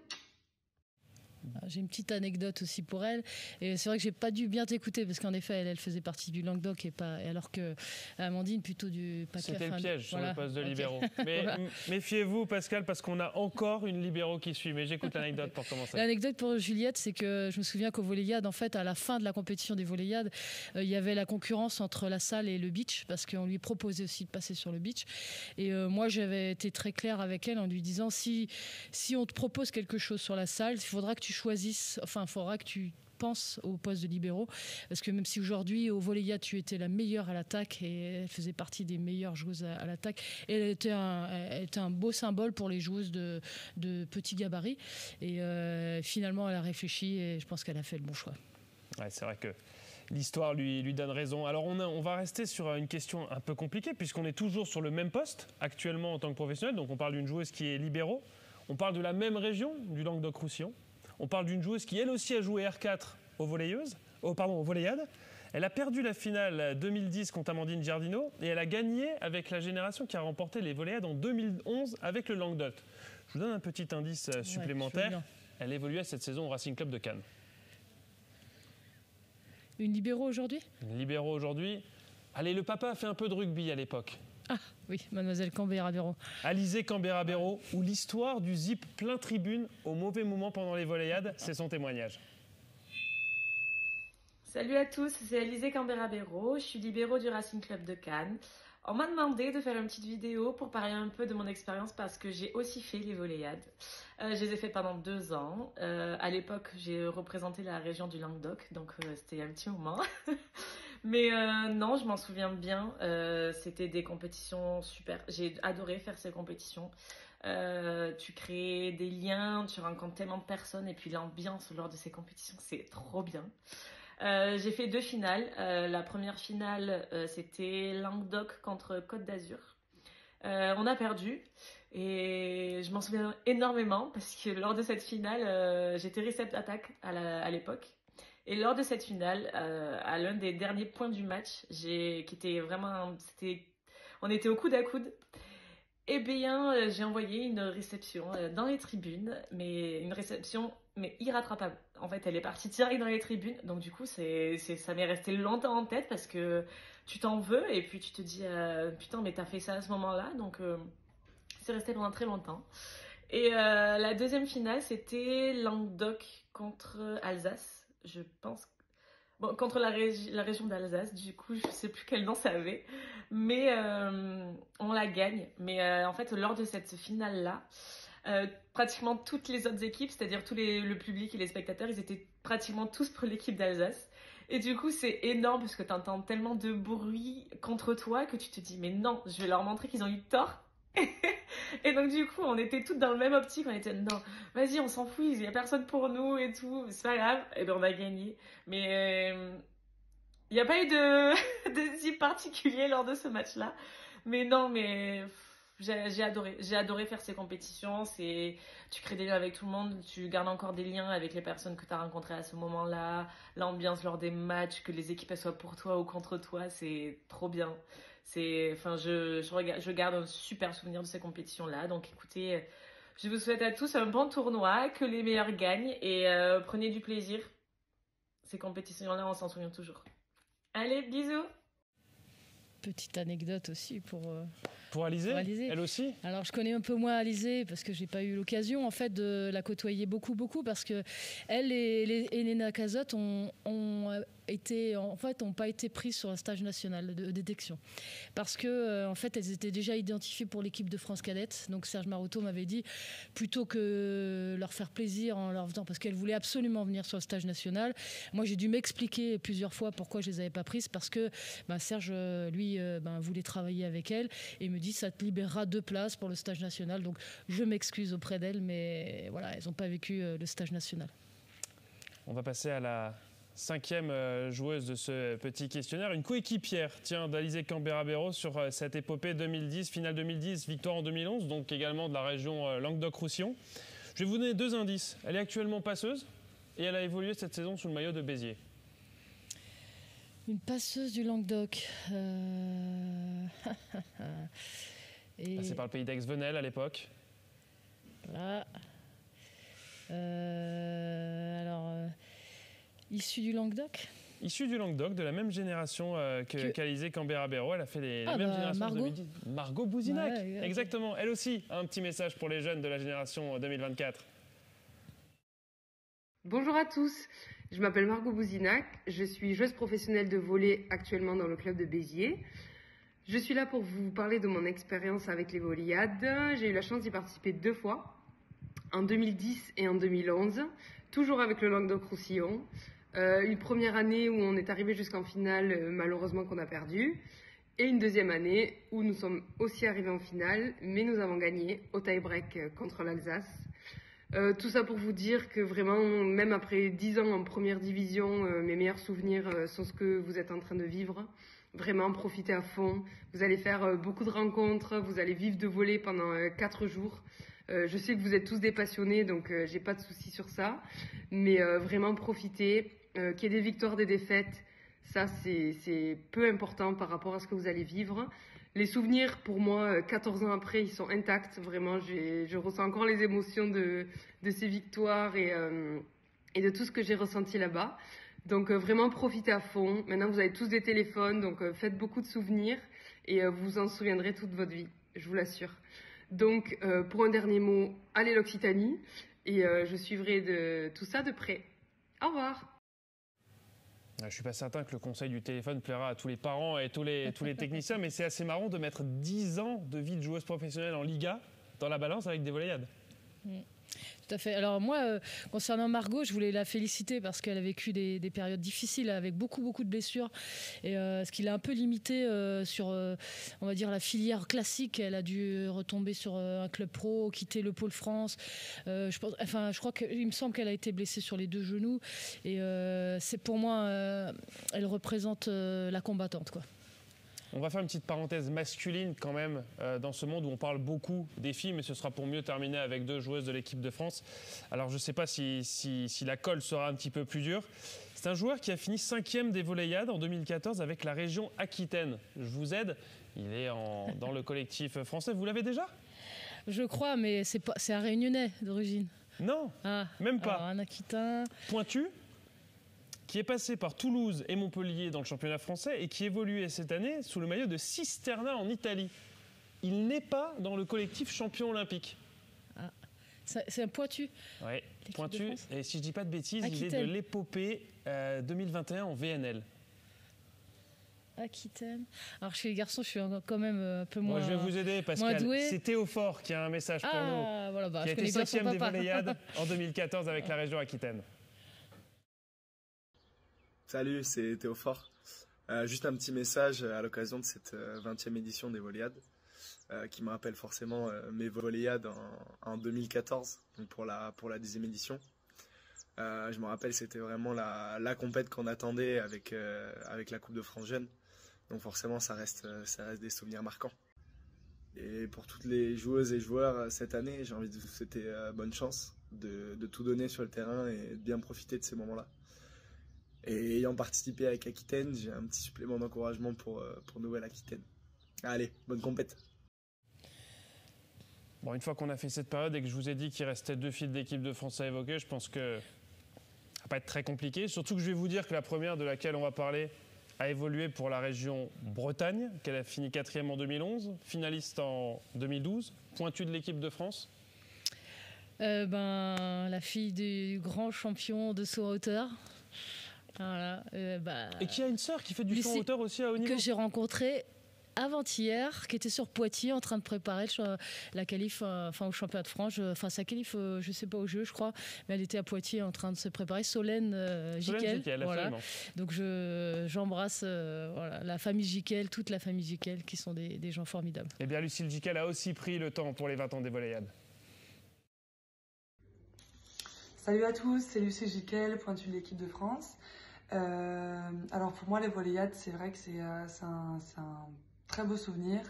J'ai une petite anecdote aussi pour elle. Et c'est vrai que j'ai pas dû bien t'écouter parce qu'en effet, elle faisait partie du Languedoc et alors que Amandine plutôt du PACA. C'était le piège sur le poste de libéraux. Mais voilà. Méfiez-vous, Pascal, parce qu'on a encore une libéraux qui suit. Mais j'écoute l'anecdote pour commencer. L'anecdote pour Juliette, c'est que je me souviens qu'au volley-ball, en fait, à la fin de la compétition des volley-ball, il y avait la concurrence entre la salle et le beach parce qu'on lui proposait aussi de passer sur le beach. Et moi, j'avais été très claire avec elle en lui disant si on te propose quelque chose sur la salle, il faudra que tu choisisses, il faudra que tu penses au poste de libéraux, parce que même si aujourd'hui au volley-ball tu étais la meilleure à l'attaque et elle faisait partie des meilleures joueuses à l'attaque, et elle était un beau symbole pour les joueuses de petits gabarits et finalement elle a réfléchi et je pense qu'elle a fait le bon choix. Ouais, c'est vrai que l'histoire lui donne raison. Alors on va rester sur une question un peu compliquée puisqu'on est toujours sur le même poste actuellement en tant que professionnel, donc on parle d'une joueuse qui est libéraux, on parle de la même région, du Languedoc-Roussillon. On parle d'une joueuse qui, elle aussi, a joué R4 au volleyade. Elle a perdu la finale 2010 contre Amandine Giardino et elle a gagné avec la génération qui a remporté les volleyades en 2011 avec le Languedoc. Je vous donne un petit indice supplémentaire. Elle évoluait cette saison au Racing Club de Cannes. Une libéraux aujourd'hui? Une libéraux aujourd'hui. Allez, le papa a fait un peu de rugby à l'époque. Ah oui, mademoiselle Cambera-Béraud. Alizé Cambera-Béraud, ou l'histoire du zip plein tribune au mauvais moment pendant les volleyades, c'est son témoignage. Salut à tous, c'est Alizé Cambera-Béraud, je suis libéraux du Racing Club de Cannes. On m'a demandé de faire une petite vidéo pour parler un peu de mon expérience parce que j'ai aussi fait les volleyades. Je les ai fait pendant 2 ans. À l'époque, j'ai représenté la région du Languedoc, donc c'était un petit moment. Mais non, je m'en souviens bien. C'était des compétitions super. J'ai adoré faire ces compétitions. Tu crées des liens, tu rencontres tellement de personnes et puis l'ambiance lors de ces compétitions, c'est trop bien. J'ai fait 2 finales. La première finale, c'était Languedoc contre Côte d'Azur. On a perdu et je m'en souviens énormément parce que lors de cette finale, j'étais réceptacle à l'époque. Et lors de cette finale, à l'un des derniers points du match, qui était vraiment, on était au coude à coude. Eh bien, j'ai envoyé une réception dans les tribunes, mais une réception irrattrapable. En fait, elle est partie direct dans les tribunes, donc du coup, ça m'est resté longtemps en tête parce que tu t'en veux et puis tu te dis putain, mais t'as fait ça à ce moment-là, donc c'est resté pendant très longtemps. Et la deuxième finale, c'était Languedoc contre Alsace, je pense. Bon, contre la région d'Alsace, du coup, je sais plus quel nom ça avait, mais on la gagne. Mais en fait, lors de cette finale-là, pratiquement toutes les autres équipes, c'est-à-dire le public et les spectateurs, ils étaient pratiquement tous pour l'équipe d'Alsace. Et du coup, c'est énorme parce que tu entends tellement de bruit contre toi que tu te dis, mais non, je vais leur montrer qu'ils ont eu tort. Et donc du coup, on était toutes dans le même optique, on était non, vas-y, on s'en fout, il n'y a personne pour nous et tout, c'est pas grave, et ben on a gagné. Mais il n'y a pas eu de zip particulier lors de ce match-là. Mais non, mais j'ai adoré faire ces compétitions. Tu crées des liens avec tout le monde, tu gardes encore des liens avec les personnes que tu as rencontrées à ce moment-là, l'ambiance lors des matchs, que les équipes elles soient pour toi ou contre toi, c'est trop bien. Je garde un super souvenir de ces compétitions-là. Donc écoutez, je vous souhaite à tous un bon tournoi, que les meilleurs gagnent et prenez du plaisir. Ces compétitions-là, on s'en souvient toujours. Allez, bisous! Petite anecdote aussi pour Alizé, elle aussi. Alors je connais un peu moins Alizé parce que j'ai pas eu l'occasion en fait de la côtoyer beaucoup parce que elle et Elena Cazotte ont pas été prises sur un stage national de détection parce que en fait elles étaient déjà identifiées pour l'équipe de France cadette. Donc Serge Maroto m'avait dit plutôt que leur faire plaisir en leur faisant, parce qu'elles voulaient absolument venir sur le stage national. Moi j'ai dû m'expliquer plusieurs fois pourquoi je les avais pas prises, parce que Serge lui voulait travailler avec elles et me dit ça te libérera 2 places pour le stage national. Donc je m'excuse auprès d'elles, mais voilà, elles n'ont pas vécu le stage national. On va passer à la 5e joueuse de ce petit questionnaire, une coéquipière d'Alizé Cambera-Béraud sur cette épopée 2010, finale 2010, victoire en 2011, donc également de la région Languedoc-Roussillon. Je vais vous donner 2 indices. Elle est actuellement passeuse et elle a évolué cette saison sous le maillot de Béziers. Une passeuse du Languedoc. Passée par le pays d'Aix-Venelle à l'époque. Voilà. Issue du Languedoc. Issue du Languedoc, de la même génération qu'Alizé Cambera-Béraud. Elle a fait les mêmes générations Margot. 2010. Margot Bouzinac, ouais. Exactement. Elle aussi a un petit message pour les jeunes de la génération 2024. Bonjour à tous, je m'appelle Margot Bouzinac, je suis joueuse professionnelle de volley actuellement dans le club de Béziers. Je suis là pour vous parler de mon expérience avec les volleyades. J'ai eu la chance d'y participer 2 fois, en 2010 et en 2011, toujours avec le Languedoc-Roussillon. Une première année où on est arrivé jusqu'en finale, malheureusement qu'on a perdu. Et une deuxième année où nous sommes aussi arrivés en finale, mais nous avons gagné au tie-break contre l'Alsace. Tout ça pour vous dire que vraiment, même après 10 ans en première division, mes meilleurs souvenirs sont ce que vous êtes en train de vivre. Vraiment, profitez à fond. Vous allez faire beaucoup de rencontres, vous allez vivre de volley pendant 4 jours. Je sais que vous êtes tous des passionnés, donc j'ai pas de soucis sur ça. Mais vraiment, profitez. Qu'il y ait des victoires, des défaites, ça c'est peu important par rapport à ce que vous allez vivre. Les souvenirs, pour moi, 14 ans après, ils sont intacts. Vraiment, je ressens encore les émotions de ces victoires et de tout ce que j'ai ressenti là-bas. Donc vraiment profitez à fond. Maintenant vous avez tous des téléphones, donc faites beaucoup de souvenirs et vous vous en souviendrez toute votre vie, je vous l'assure. Donc pour un dernier mot, allez l'Occitanie et je suivrai tout ça de près. Au revoir. Je ne suis pas certain que le conseil du téléphone plaira à tous les parents et tous les techniciens, mais c'est assez marrant de mettre 10 ans de vie de joueuse professionnelle en Liga dans la balance avec des volleyades. Tout à fait. Alors moi, concernant Margot, je voulais la féliciter parce qu'elle a vécu des périodes difficiles avec beaucoup de blessures et ce qui l'a un peu limité sur, on va dire, la filière classique. Elle a dû retomber sur un club pro, quitter le Pôle France. Je crois qu'il me semble qu'elle a été blessée sur les 2 genoux et c'est pour moi, elle représente la combattante, quoi. On va faire une petite parenthèse masculine quand même dans ce monde où on parle beaucoup des filles, mais ce sera pour mieux terminer avec 2 joueuses de l'équipe de France. Alors je ne sais pas si la colle sera un petit peu plus dure. C'est un joueur qui a fini 5e des Volleyades en 2014 avec la région Aquitaine. Je vous aide, il est dans le collectif français. Vous l'avez déjà ? Je crois, mais c'est un Réunionnais d'origine. Non, même pas. Alors, un Aquitain. Pointu, qui est passé par Toulouse et Montpellier dans le championnat français et qui évoluait cette année sous le maillot de Cisterna en Italie. Il n'est pas dans le collectif champion olympique. Ah, c'est un Pointu. Oui, Pointu. Et si je ne dis pas de bêtises, Aquitaine. Il est de l'épopée 2021 en VNL. Aquitaine. Alors chez les garçons, je suis quand même un peu moins. Moi, je vais vous aider, Pascal. C'est Théophore qui a un message pour nous. Voilà, qui a été 5e des Volleyades en 2014 avec la région Aquitaine. Salut, c'est Théophore. Juste un petit message à l'occasion de cette 20e édition des Volleyades qui me rappelle forcément mes Volleyades en 2014, donc pour la 10e édition. Je me rappelle, c'était vraiment la compète qu'on attendait avec la Coupe de France Jeune. Donc forcément, ça reste des souvenirs marquants. Et pour toutes les joueuses et joueurs cette année, j'ai envie de vous souhaiter bonne chance de tout donner sur le terrain et de bien profiter de ces moments-là. Et ayant participé avec Aquitaine, j'ai un petit supplément d'encouragement pour Nouvelle-Aquitaine. Allez, bonne compète. Bon, une fois qu'on a fait cette période et que je vous ai dit qu'il restait 2 filles d'équipe de France à évoquer, je pense que ça va pas être très compliqué. Surtout que je vais vous dire que la première de laquelle on va parler a évolué pour la région Bretagne, qu'elle a fini 4e en 2011, finaliste en 2012, pointue de l'équipe de France. La fille du grand champion de saut en hauteur. Voilà, et qui a une sœur qui fait du saut en hauteur aussi à haut niveau. Que j'ai rencontrée avant-hier, qui était sur Poitiers en train de préparer la qualif au championnat de France. Sa qualif, je ne sais pas au jeu, je crois, mais elle était à Poitiers en train de se préparer. Solène Giquel. Voilà. Donc j'embrasse la famille Giquel, toute la famille Giquel, qui sont des gens formidables. Eh bien, Lucille Giquel a aussi pris le temps pour les 20 ans des Volleyades. Salut à tous, c'est Lucille Giquel, pointue de l'équipe de France. Alors pour moi, les Volleyades, c'est vrai que c'est un très beau souvenir.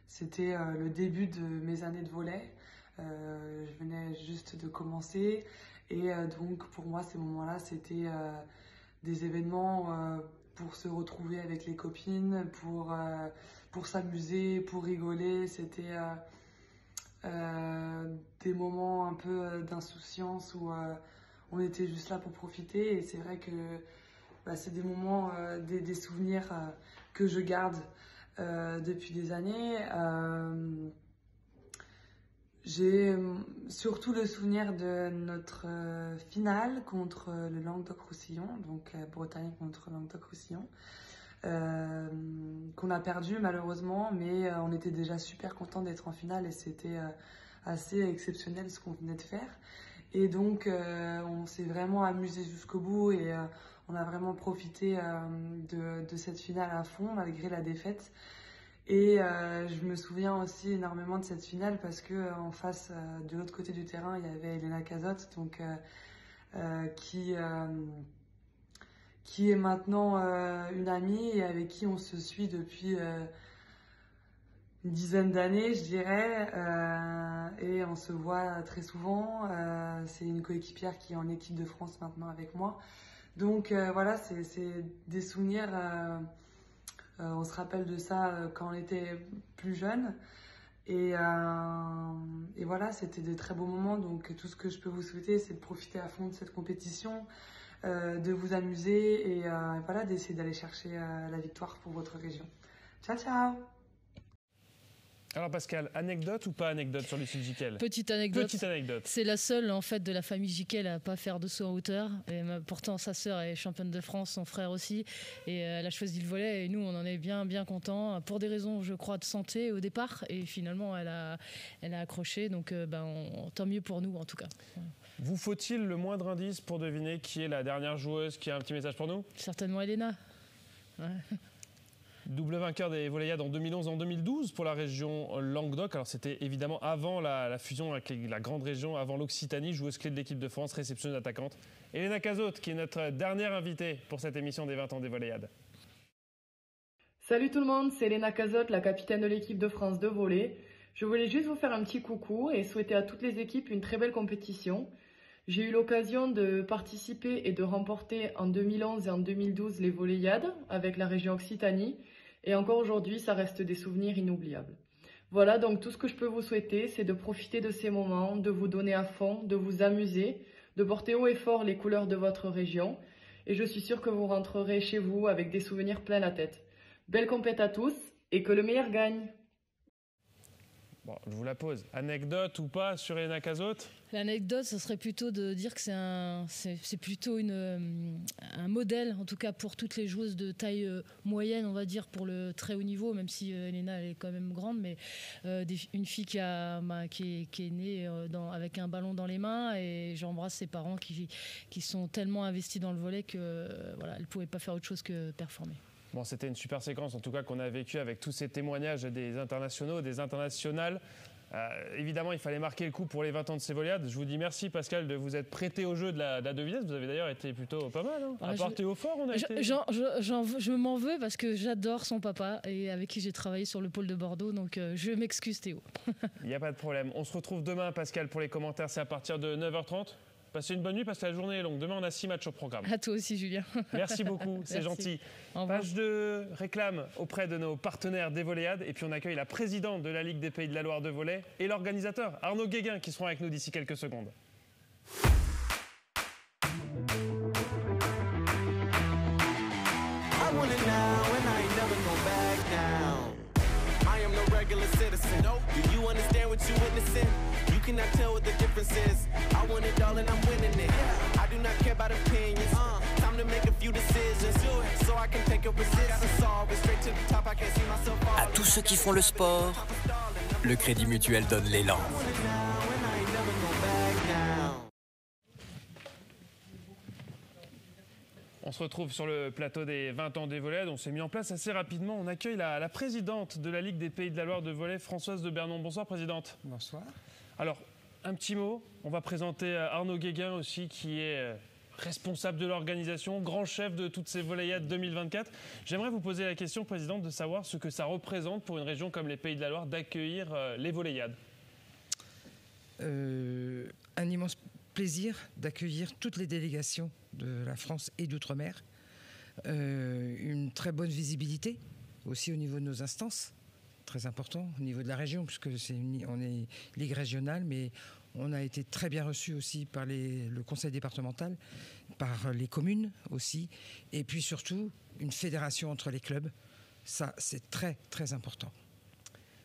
C'était le début de mes années de volley. Je venais juste de commencer et donc pour moi, ces moments-là, c'était des événements pour se retrouver avec les copines, pour s'amuser, pour rigoler. C'était des moments un peu d'insouciance où on était juste là pour profiter et c'est vrai que c'est des moments, des souvenirs que je garde depuis des années. J'ai surtout le souvenir de notre finale contre le Languedoc-Roussillon, donc Bretagne contre Languedoc-Roussillon, qu'on a perdu malheureusement, mais on était déjà super contents d'être en finale et c'était assez exceptionnel ce qu'on venait de faire. Et donc on s'est vraiment amusé jusqu'au bout et on a vraiment profité de cette finale à fond malgré la défaite. Et je me souviens aussi énormément de cette finale parce que en face, de l'autre côté du terrain, il y avait Elena Cazotte, donc qui est maintenant une amie et avec qui on se suit depuis une dizaine d'années, je dirais, et on se voit très souvent. C'est une coéquipière qui est en équipe de France maintenant avec moi. Donc voilà, c'est des souvenirs, on se rappelle de ça quand on était plus jeune. Et voilà, c'était de très beaux moments. Donc tout ce que je peux vous souhaiter, c'est de profiter à fond de cette compétition, de vous amuser et voilà, d'essayer d'aller chercher la victoire pour votre région. Ciao, ciao! Alors Pascal, anecdote ou pas anecdote sur Lucille Gicquel? Petite anecdote. Petite anecdote. C'est la seule en fait de la famille Gicquel à pas faire de saut en hauteur. Et pourtant sa sœur est championne de France, son frère aussi. Et elle a choisi le volley et nous on en est bien contents pour des raisons je crois de santé au départ. Et finalement elle a accroché. Donc tant mieux pour nous en tout cas. Vous faut-il le moindre indice pour deviner qui est la dernière joueuse qui a un petit message pour nous? Certainement Elena. Ouais. Double vainqueur des Volleyades en 2011 et en 2012 pour la région Languedoc. Alors c'était évidemment avant la fusion avec la grande région, avant l'Occitanie, joueuse clé de l'équipe de France, réceptionneuse attaquante. Elena Cazotte qui est notre dernière invitée pour cette émission des 20 ans des Volleyades. Salut tout le monde, c'est Elena Cazotte, la capitaine de l'équipe de France de volley. Je voulais juste vous faire un petit coucou et souhaiter à toutes les équipes une très belle compétition. J'ai eu l'occasion de participer et de remporter en 2011 et en 2012 les Volleyades avec la région Occitanie. Et encore aujourd'hui, ça reste des souvenirs inoubliables. Voilà, donc tout ce que je peux vous souhaiter, c'est de profiter de ces moments, de vous donner à fond, de vous amuser, de porter haut et fort les couleurs de votre région. Et je suis sûre que vous rentrerez chez vous avec des souvenirs plein la tête. Belle compète à tous et que le meilleur gagne. Bon, je vous la pose. Anecdote ou pas sur Elena Cazotte? L'anecdote, ce serait plutôt de dire que c'est plutôt un modèle, en tout cas pour toutes les joueuses de taille moyenne, on va dire, pour le très haut niveau, même si Elena elle est quand même grande, mais une fille qui est née avec un ballon dans les mains, et j'embrasse ses parents qui sont tellement investis dans le volley que voilà, elle ne pouvait pas faire autre chose que performer. Bon, c'était une super séquence, en tout cas, qu'on a vécue avec tous ces témoignages des internationaux, des internationales. Évidemment, il fallait marquer le coup pour les 20 ans de ces Volleyades. Je vous dis merci, Pascal, de vous être prêté au jeu de la devinette. Vous avez d'ailleurs été plutôt pas mal. Hein. À part Théo Fort, on a été... Je m'en veux parce que j'adore son papa et avec qui j'ai travaillé sur le pôle de Bordeaux. Donc, je m'excuse, Théo. Il n'y a pas de problème. On se retrouve demain, Pascal, pour les commentaires. C'est à partir de 9h30. Passez une bonne nuit parce que la journée est longue. Demain, on a 6 matchs au programme. À toi aussi, Julien. Merci beaucoup, c'est gentil. Page de réclame auprès de nos partenaires des Volleyades. Et puis, on accueille la présidente de la Ligue des Pays de la Loire de volley et l'organisateur, Arnaud Guéguin, qui seront avec nous d'ici quelques secondes. You cannot tell what the difference is. I want it all and I'm winning it. I do not care about opinions. Time to make a few decisions. So I can take a resistance. Solve it straight to the top. I can't see myself falling. À tous ceux qui font le sport, le Crédit Mutuel donne l'élan. On se retrouve sur le plateau des 20 ans des Volleyades. On s'est mis en place assez rapidement. On accueille la présidente de la Ligue des Pays de la Loire de volley, Françoise de Bernon. Bonsoir, présidente. Bonsoir. Alors, un petit mot. On va présenter Arnaud Guéguin aussi, qui est responsable de l'organisation, grand chef de toutes ces Volleyades 2024. J'aimerais vous poser la question, présidente, de savoir ce que ça représente pour une région comme les Pays de la Loire d'accueillir les Volleyades. Un immense plaisir d'accueillir toutes les délégations de la France et d'outre-mer. Une très bonne visibilité aussi au niveau de nos instances. Très important au niveau de la région, puisque on est ligue régionale, mais on a été très bien reçus aussi par le conseil départemental, par les communes aussi, et puis surtout une fédération entre les clubs. Ça, c'est très, très important.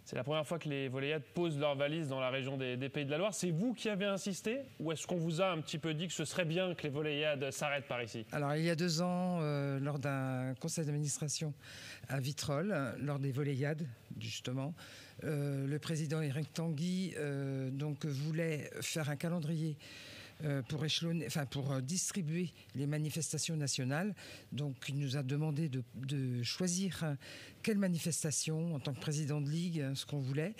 C'est la première fois que les Volleyades posent leurs valises dans la région des Pays de la Loire. C'est vous qui avez insisté ou est-ce qu'on vous a un petit peu dit que ce serait bien que les Volleyades s'arrêtent par ici? Alors, il y a 2 ans, lors d'un conseil d'administration à Vitrolles, lors des Volleyades, justement, le président Eric Tanguy voulait faire un calendrier pour distribuer les manifestations nationales. Donc, il nous a demandé de choisir quelle manifestation, en tant que président de ligue, ce qu'on voulait.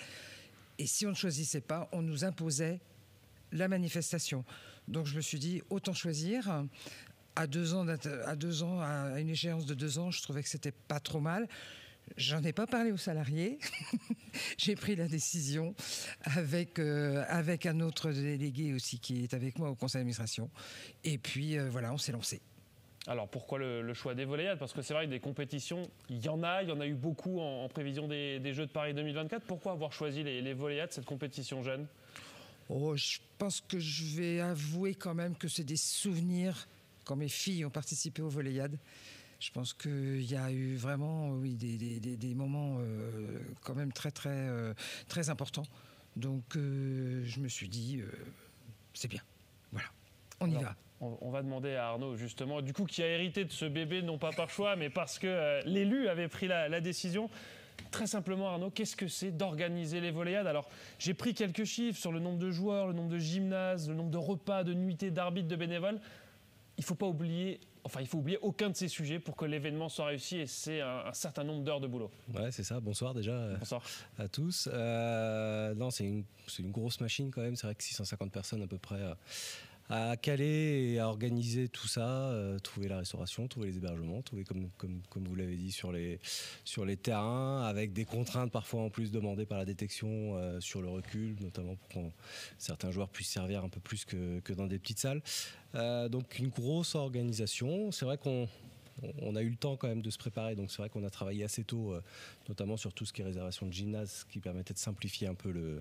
Et si on ne choisissait pas, on nous imposait la manifestation. Donc, je me suis dit, autant choisir. À 2 ans, à une échéance de 2 ans, je trouvais que c'était pas trop mal. J'en ai pas parlé aux salariés. J'ai pris la décision avec un autre délégué aussi qui est avec moi au conseil d'administration. Et puis voilà, on s'est lancé. Alors pourquoi le choix des volleyades? Parce que c'est vrai que des compétitions, il y en a eu beaucoup en prévision des Jeux de Paris 2024. Pourquoi avoir choisi les volleyades, cette compétition jeune? Je pense que je vais avouer quand même que c'est des souvenirs quand mes filles ont participé aux volleyades. Je pense qu'il y a eu vraiment des moments quand même très, très, très importants. Donc je me suis dit, c'est bien. Voilà, on y va. On va demander à Arnaud, justement, du coup, qui a hérité de ce bébé, non pas par choix, mais parce que l'élu avait pris la décision. Très simplement, Arnaud, qu'est-ce que c'est d'organiser les volleyades? Alors, j'ai pris quelques chiffres sur le nombre de joueurs, le nombre de gymnases, le nombre de repas, de nuitées, d'arbitres, de bénévoles. Il faut oublier aucun de ces sujets pour que l'événement soit réussi, et c'est un certain nombre d'heures de boulot. Ouais, c'est ça. Bonsoir déjà. Bonsoir à tous. Non, c'est une grosse machine quand même. C'est vrai que 650 personnes à peu près à caler et à organiser tout ça, trouver la restauration, trouver les hébergements, trouver comme vous l'avez dit sur les terrains, avec des contraintes parfois en plus demandées par la détection sur le recul, notamment pour que certains joueurs puissent servir un peu plus que dans des petites salles. Donc une grosse organisation. C'est vrai qu'on a eu le temps quand même de se préparer, donc c'est vrai qu'on a travaillé assez tôt, notamment sur tout ce qui est réservation de gymnase, qui permettait de simplifier un peu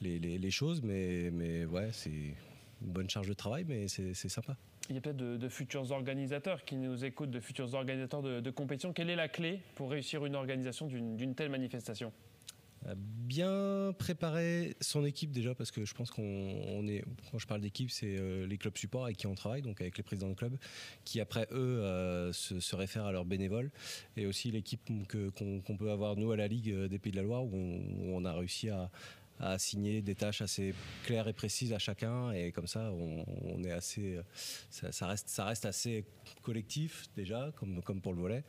les choses, mais ouais, c'est une bonne charge de travail, mais c'est sympa. Il y a peut-être de futurs organisateurs qui nous écoutent, de futurs organisateurs de compétition. Quelle est la clé pour réussir une organisation d'une telle manifestation? Bien préparer son équipe déjà, parce que je pense qu'on est, quand je parle d'équipe, c'est les clubs supports avec qui on travaille, donc avec les présidents de clubs, qui après eux se réfèrent à leurs bénévoles, et aussi l'équipe qu'on peut avoir nous à la Ligue des Pays de la Loire, où on a réussi à assigner des tâches assez claires et précises à chacun, et comme ça on est assez, ça reste assez collectif déjà, comme pour le volley,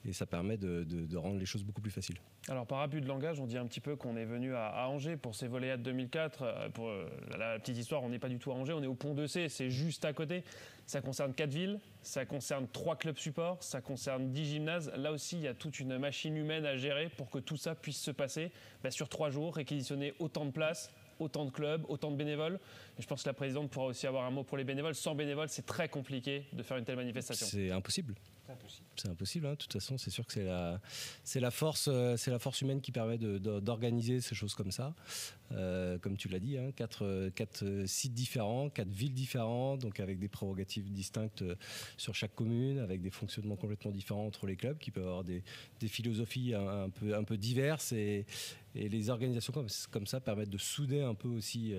et ça permet de rendre les choses beaucoup plus faciles. Alors par abus de langage, on dit un petit peu qu'on est venu à Angers pour ces volleyades 2004. Pour la petite histoire, on n'est pas du tout à Angers, on est au Pont de C, c'est juste à côté. Ça concerne 4 villes, ça concerne 3 clubs supports, ça concerne 10 gymnases. Là aussi, il y a toute une machine humaine à gérer pour que tout ça puisse se passer sur 3 jours, réquisitionner autant de places, autant de clubs, autant de bénévoles. Et je pense que la présidente pourra aussi avoir un mot pour les bénévoles. Sans bénévoles, c'est très compliqué de faire une telle manifestation. C'est impossible. C'est impossible, hein. De toute façon, c'est sûr que c'est la force humaine qui permet d'organiser ces choses comme ça. Comme tu l'as dit, hein, 4 sites différents, 4 villes différentes, donc avec des prérogatives distinctes sur chaque commune, avec des fonctionnements complètement différents entre les clubs, qui peuvent avoir des philosophies un peu diverses, et les organisations comme ça permettent de souder un peu aussi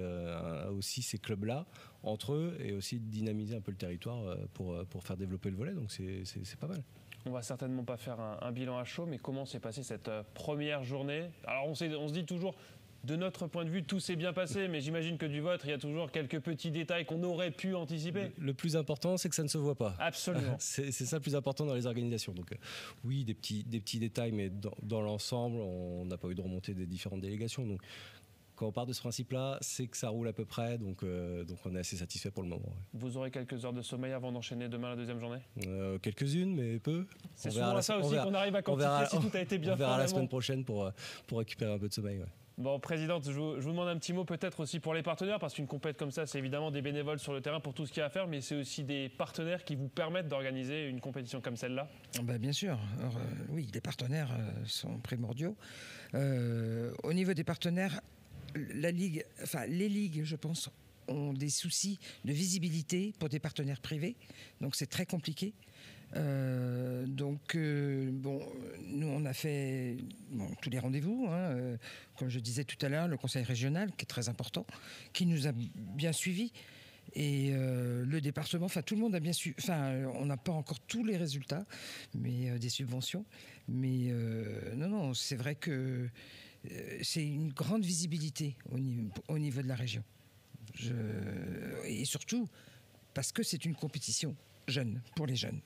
ces clubs-là entre eux, et aussi de dynamiser un peu le territoire pour faire développer le volley, donc c'est pas mal. On va certainement pas faire un bilan à chaud, mais comment s'est passée cette première journée? Alors on se dit toujours, de notre point de vue, tout s'est bien passé, mais j'imagine que du vôtre, il y a toujours quelques petits détails qu'on aurait pu anticiper. Le plus important, c'est que ça ne se voit pas. Absolument. C'est ça le plus important dans les organisations. Donc oui, des petits détails, mais dans l'ensemble, on n'a pas eu de remontée des différentes délégations. Donc quand on part de ce principe-là, c'est que ça roule à peu près, donc on est assez satisfait pour le moment. Ouais. Vous aurez quelques heures de sommeil avant d'enchaîner demain la deuxième journée? Quelques-unes, mais peu. C'est souvent ça aussi qu'on arrive à quantifier si tout a été bien fait. On verra la semaine prochaine pour récupérer un peu de sommeil. Ouais. Bon, Présidente, je vous demande un petit mot peut-être aussi pour les partenaires, parce qu'une compète comme ça, c'est évidemment des bénévoles sur le terrain pour tout ce qu'il y a à faire, mais c'est aussi des partenaires qui vous permettent d'organiser une compétition comme celle-là. Bien sûr. Alors, oui, les partenaires sont primordiaux. Au niveau des partenaires, les ligues, je pense, ont des soucis de visibilité pour des partenaires privés, donc c'est très compliqué. Nous on a fait tous les rendez-vous, comme je disais tout à l'heure, le conseil régional qui est très important, qui nous a bien suivis, et le département, tout le monde a bien suivi. On n'a pas encore tous les résultats, mais des subventions, mais non, c'est vrai que c'est une grande visibilité au niveau de la région, et surtout parce que c'est une compétition jeune, pour les jeunes.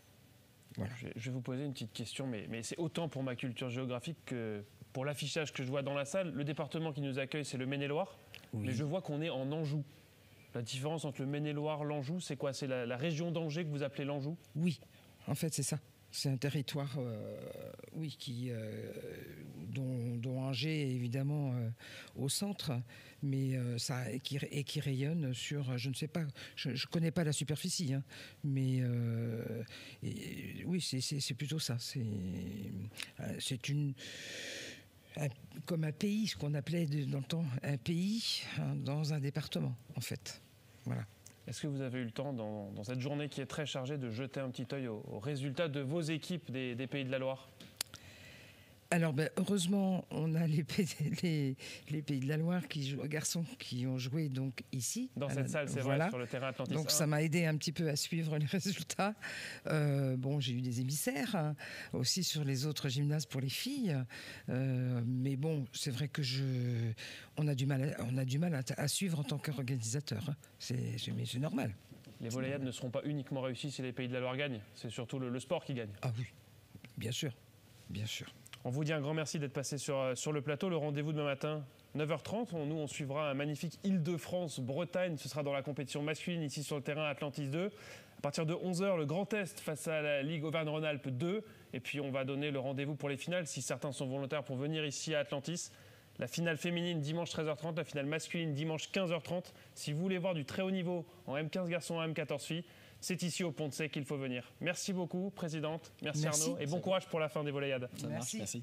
Voilà. Je vais vous poser une petite question, mais c'est autant pour ma culture géographique que pour l'affichage que je vois dans la salle. Le département qui nous accueille, c'est le Maine-et-Loire, oui. Mais je vois qu'on est en Anjou. La différence entre le Maine-et-Loire et l'Anjou, c'est quoi? C'est la région d'Angers que vous appelez l'Anjou? Oui, en fait c'est ça. C'est un territoire, oui, dont Angers est évidemment au centre, mais qui rayonne sur, je ne sais pas, je ne connais pas la superficie, hein, mais oui, c'est plutôt ça. C'est comme un pays, ce qu'on appelait dans le temps un pays, hein, dans un département, en fait. Voilà. Est-ce que vous avez eu le temps, dans cette journée qui est très chargée, de jeter un petit œil aux résultats de vos équipes des Pays de la Loire ? Alors, heureusement, on a les Pays de la Loire garçons qui ont joué donc ici. Dans cette salle, c'est vrai, sur le terrain Atlantis. Donc ça m'a aidé un petit peu à suivre les résultats. J'ai eu des émissaires, hein, aussi sur les autres gymnases pour les filles. Mais bon, c'est vrai que on a du mal à suivre en tant qu'organisateur. Hein. C'est normal. Les volleyades ne seront pas uniquement réussies si les Pays de la Loire gagnent. C'est surtout le sport qui gagne. Ah oui, bien sûr, bien sûr. On vous dit un grand merci d'être passé sur le plateau. Le rendez-vous demain matin, 9h30. Nous, on suivra un magnifique Île-de-France-Bretagne. Ce sera dans la compétition masculine, ici sur le terrain Atlantis 2. À partir de 11h, le Grand Est face à la Ligue Auvergne-Rhône-Alpes 2. Et puis, on va donner le rendez-vous pour les finales, si certains sont volontaires pour venir ici à Atlantis. La finale féminine, dimanche 13h30. La finale masculine, dimanche 15h30. Si vous voulez voir du très haut niveau en M15 garçons, en M14 filles, c'est ici au Pont de Sey qu'il faut venir. Merci beaucoup, Présidente. Merci Arnaud. Et bon courage pour la fin des Volleyades. Ça marche, merci.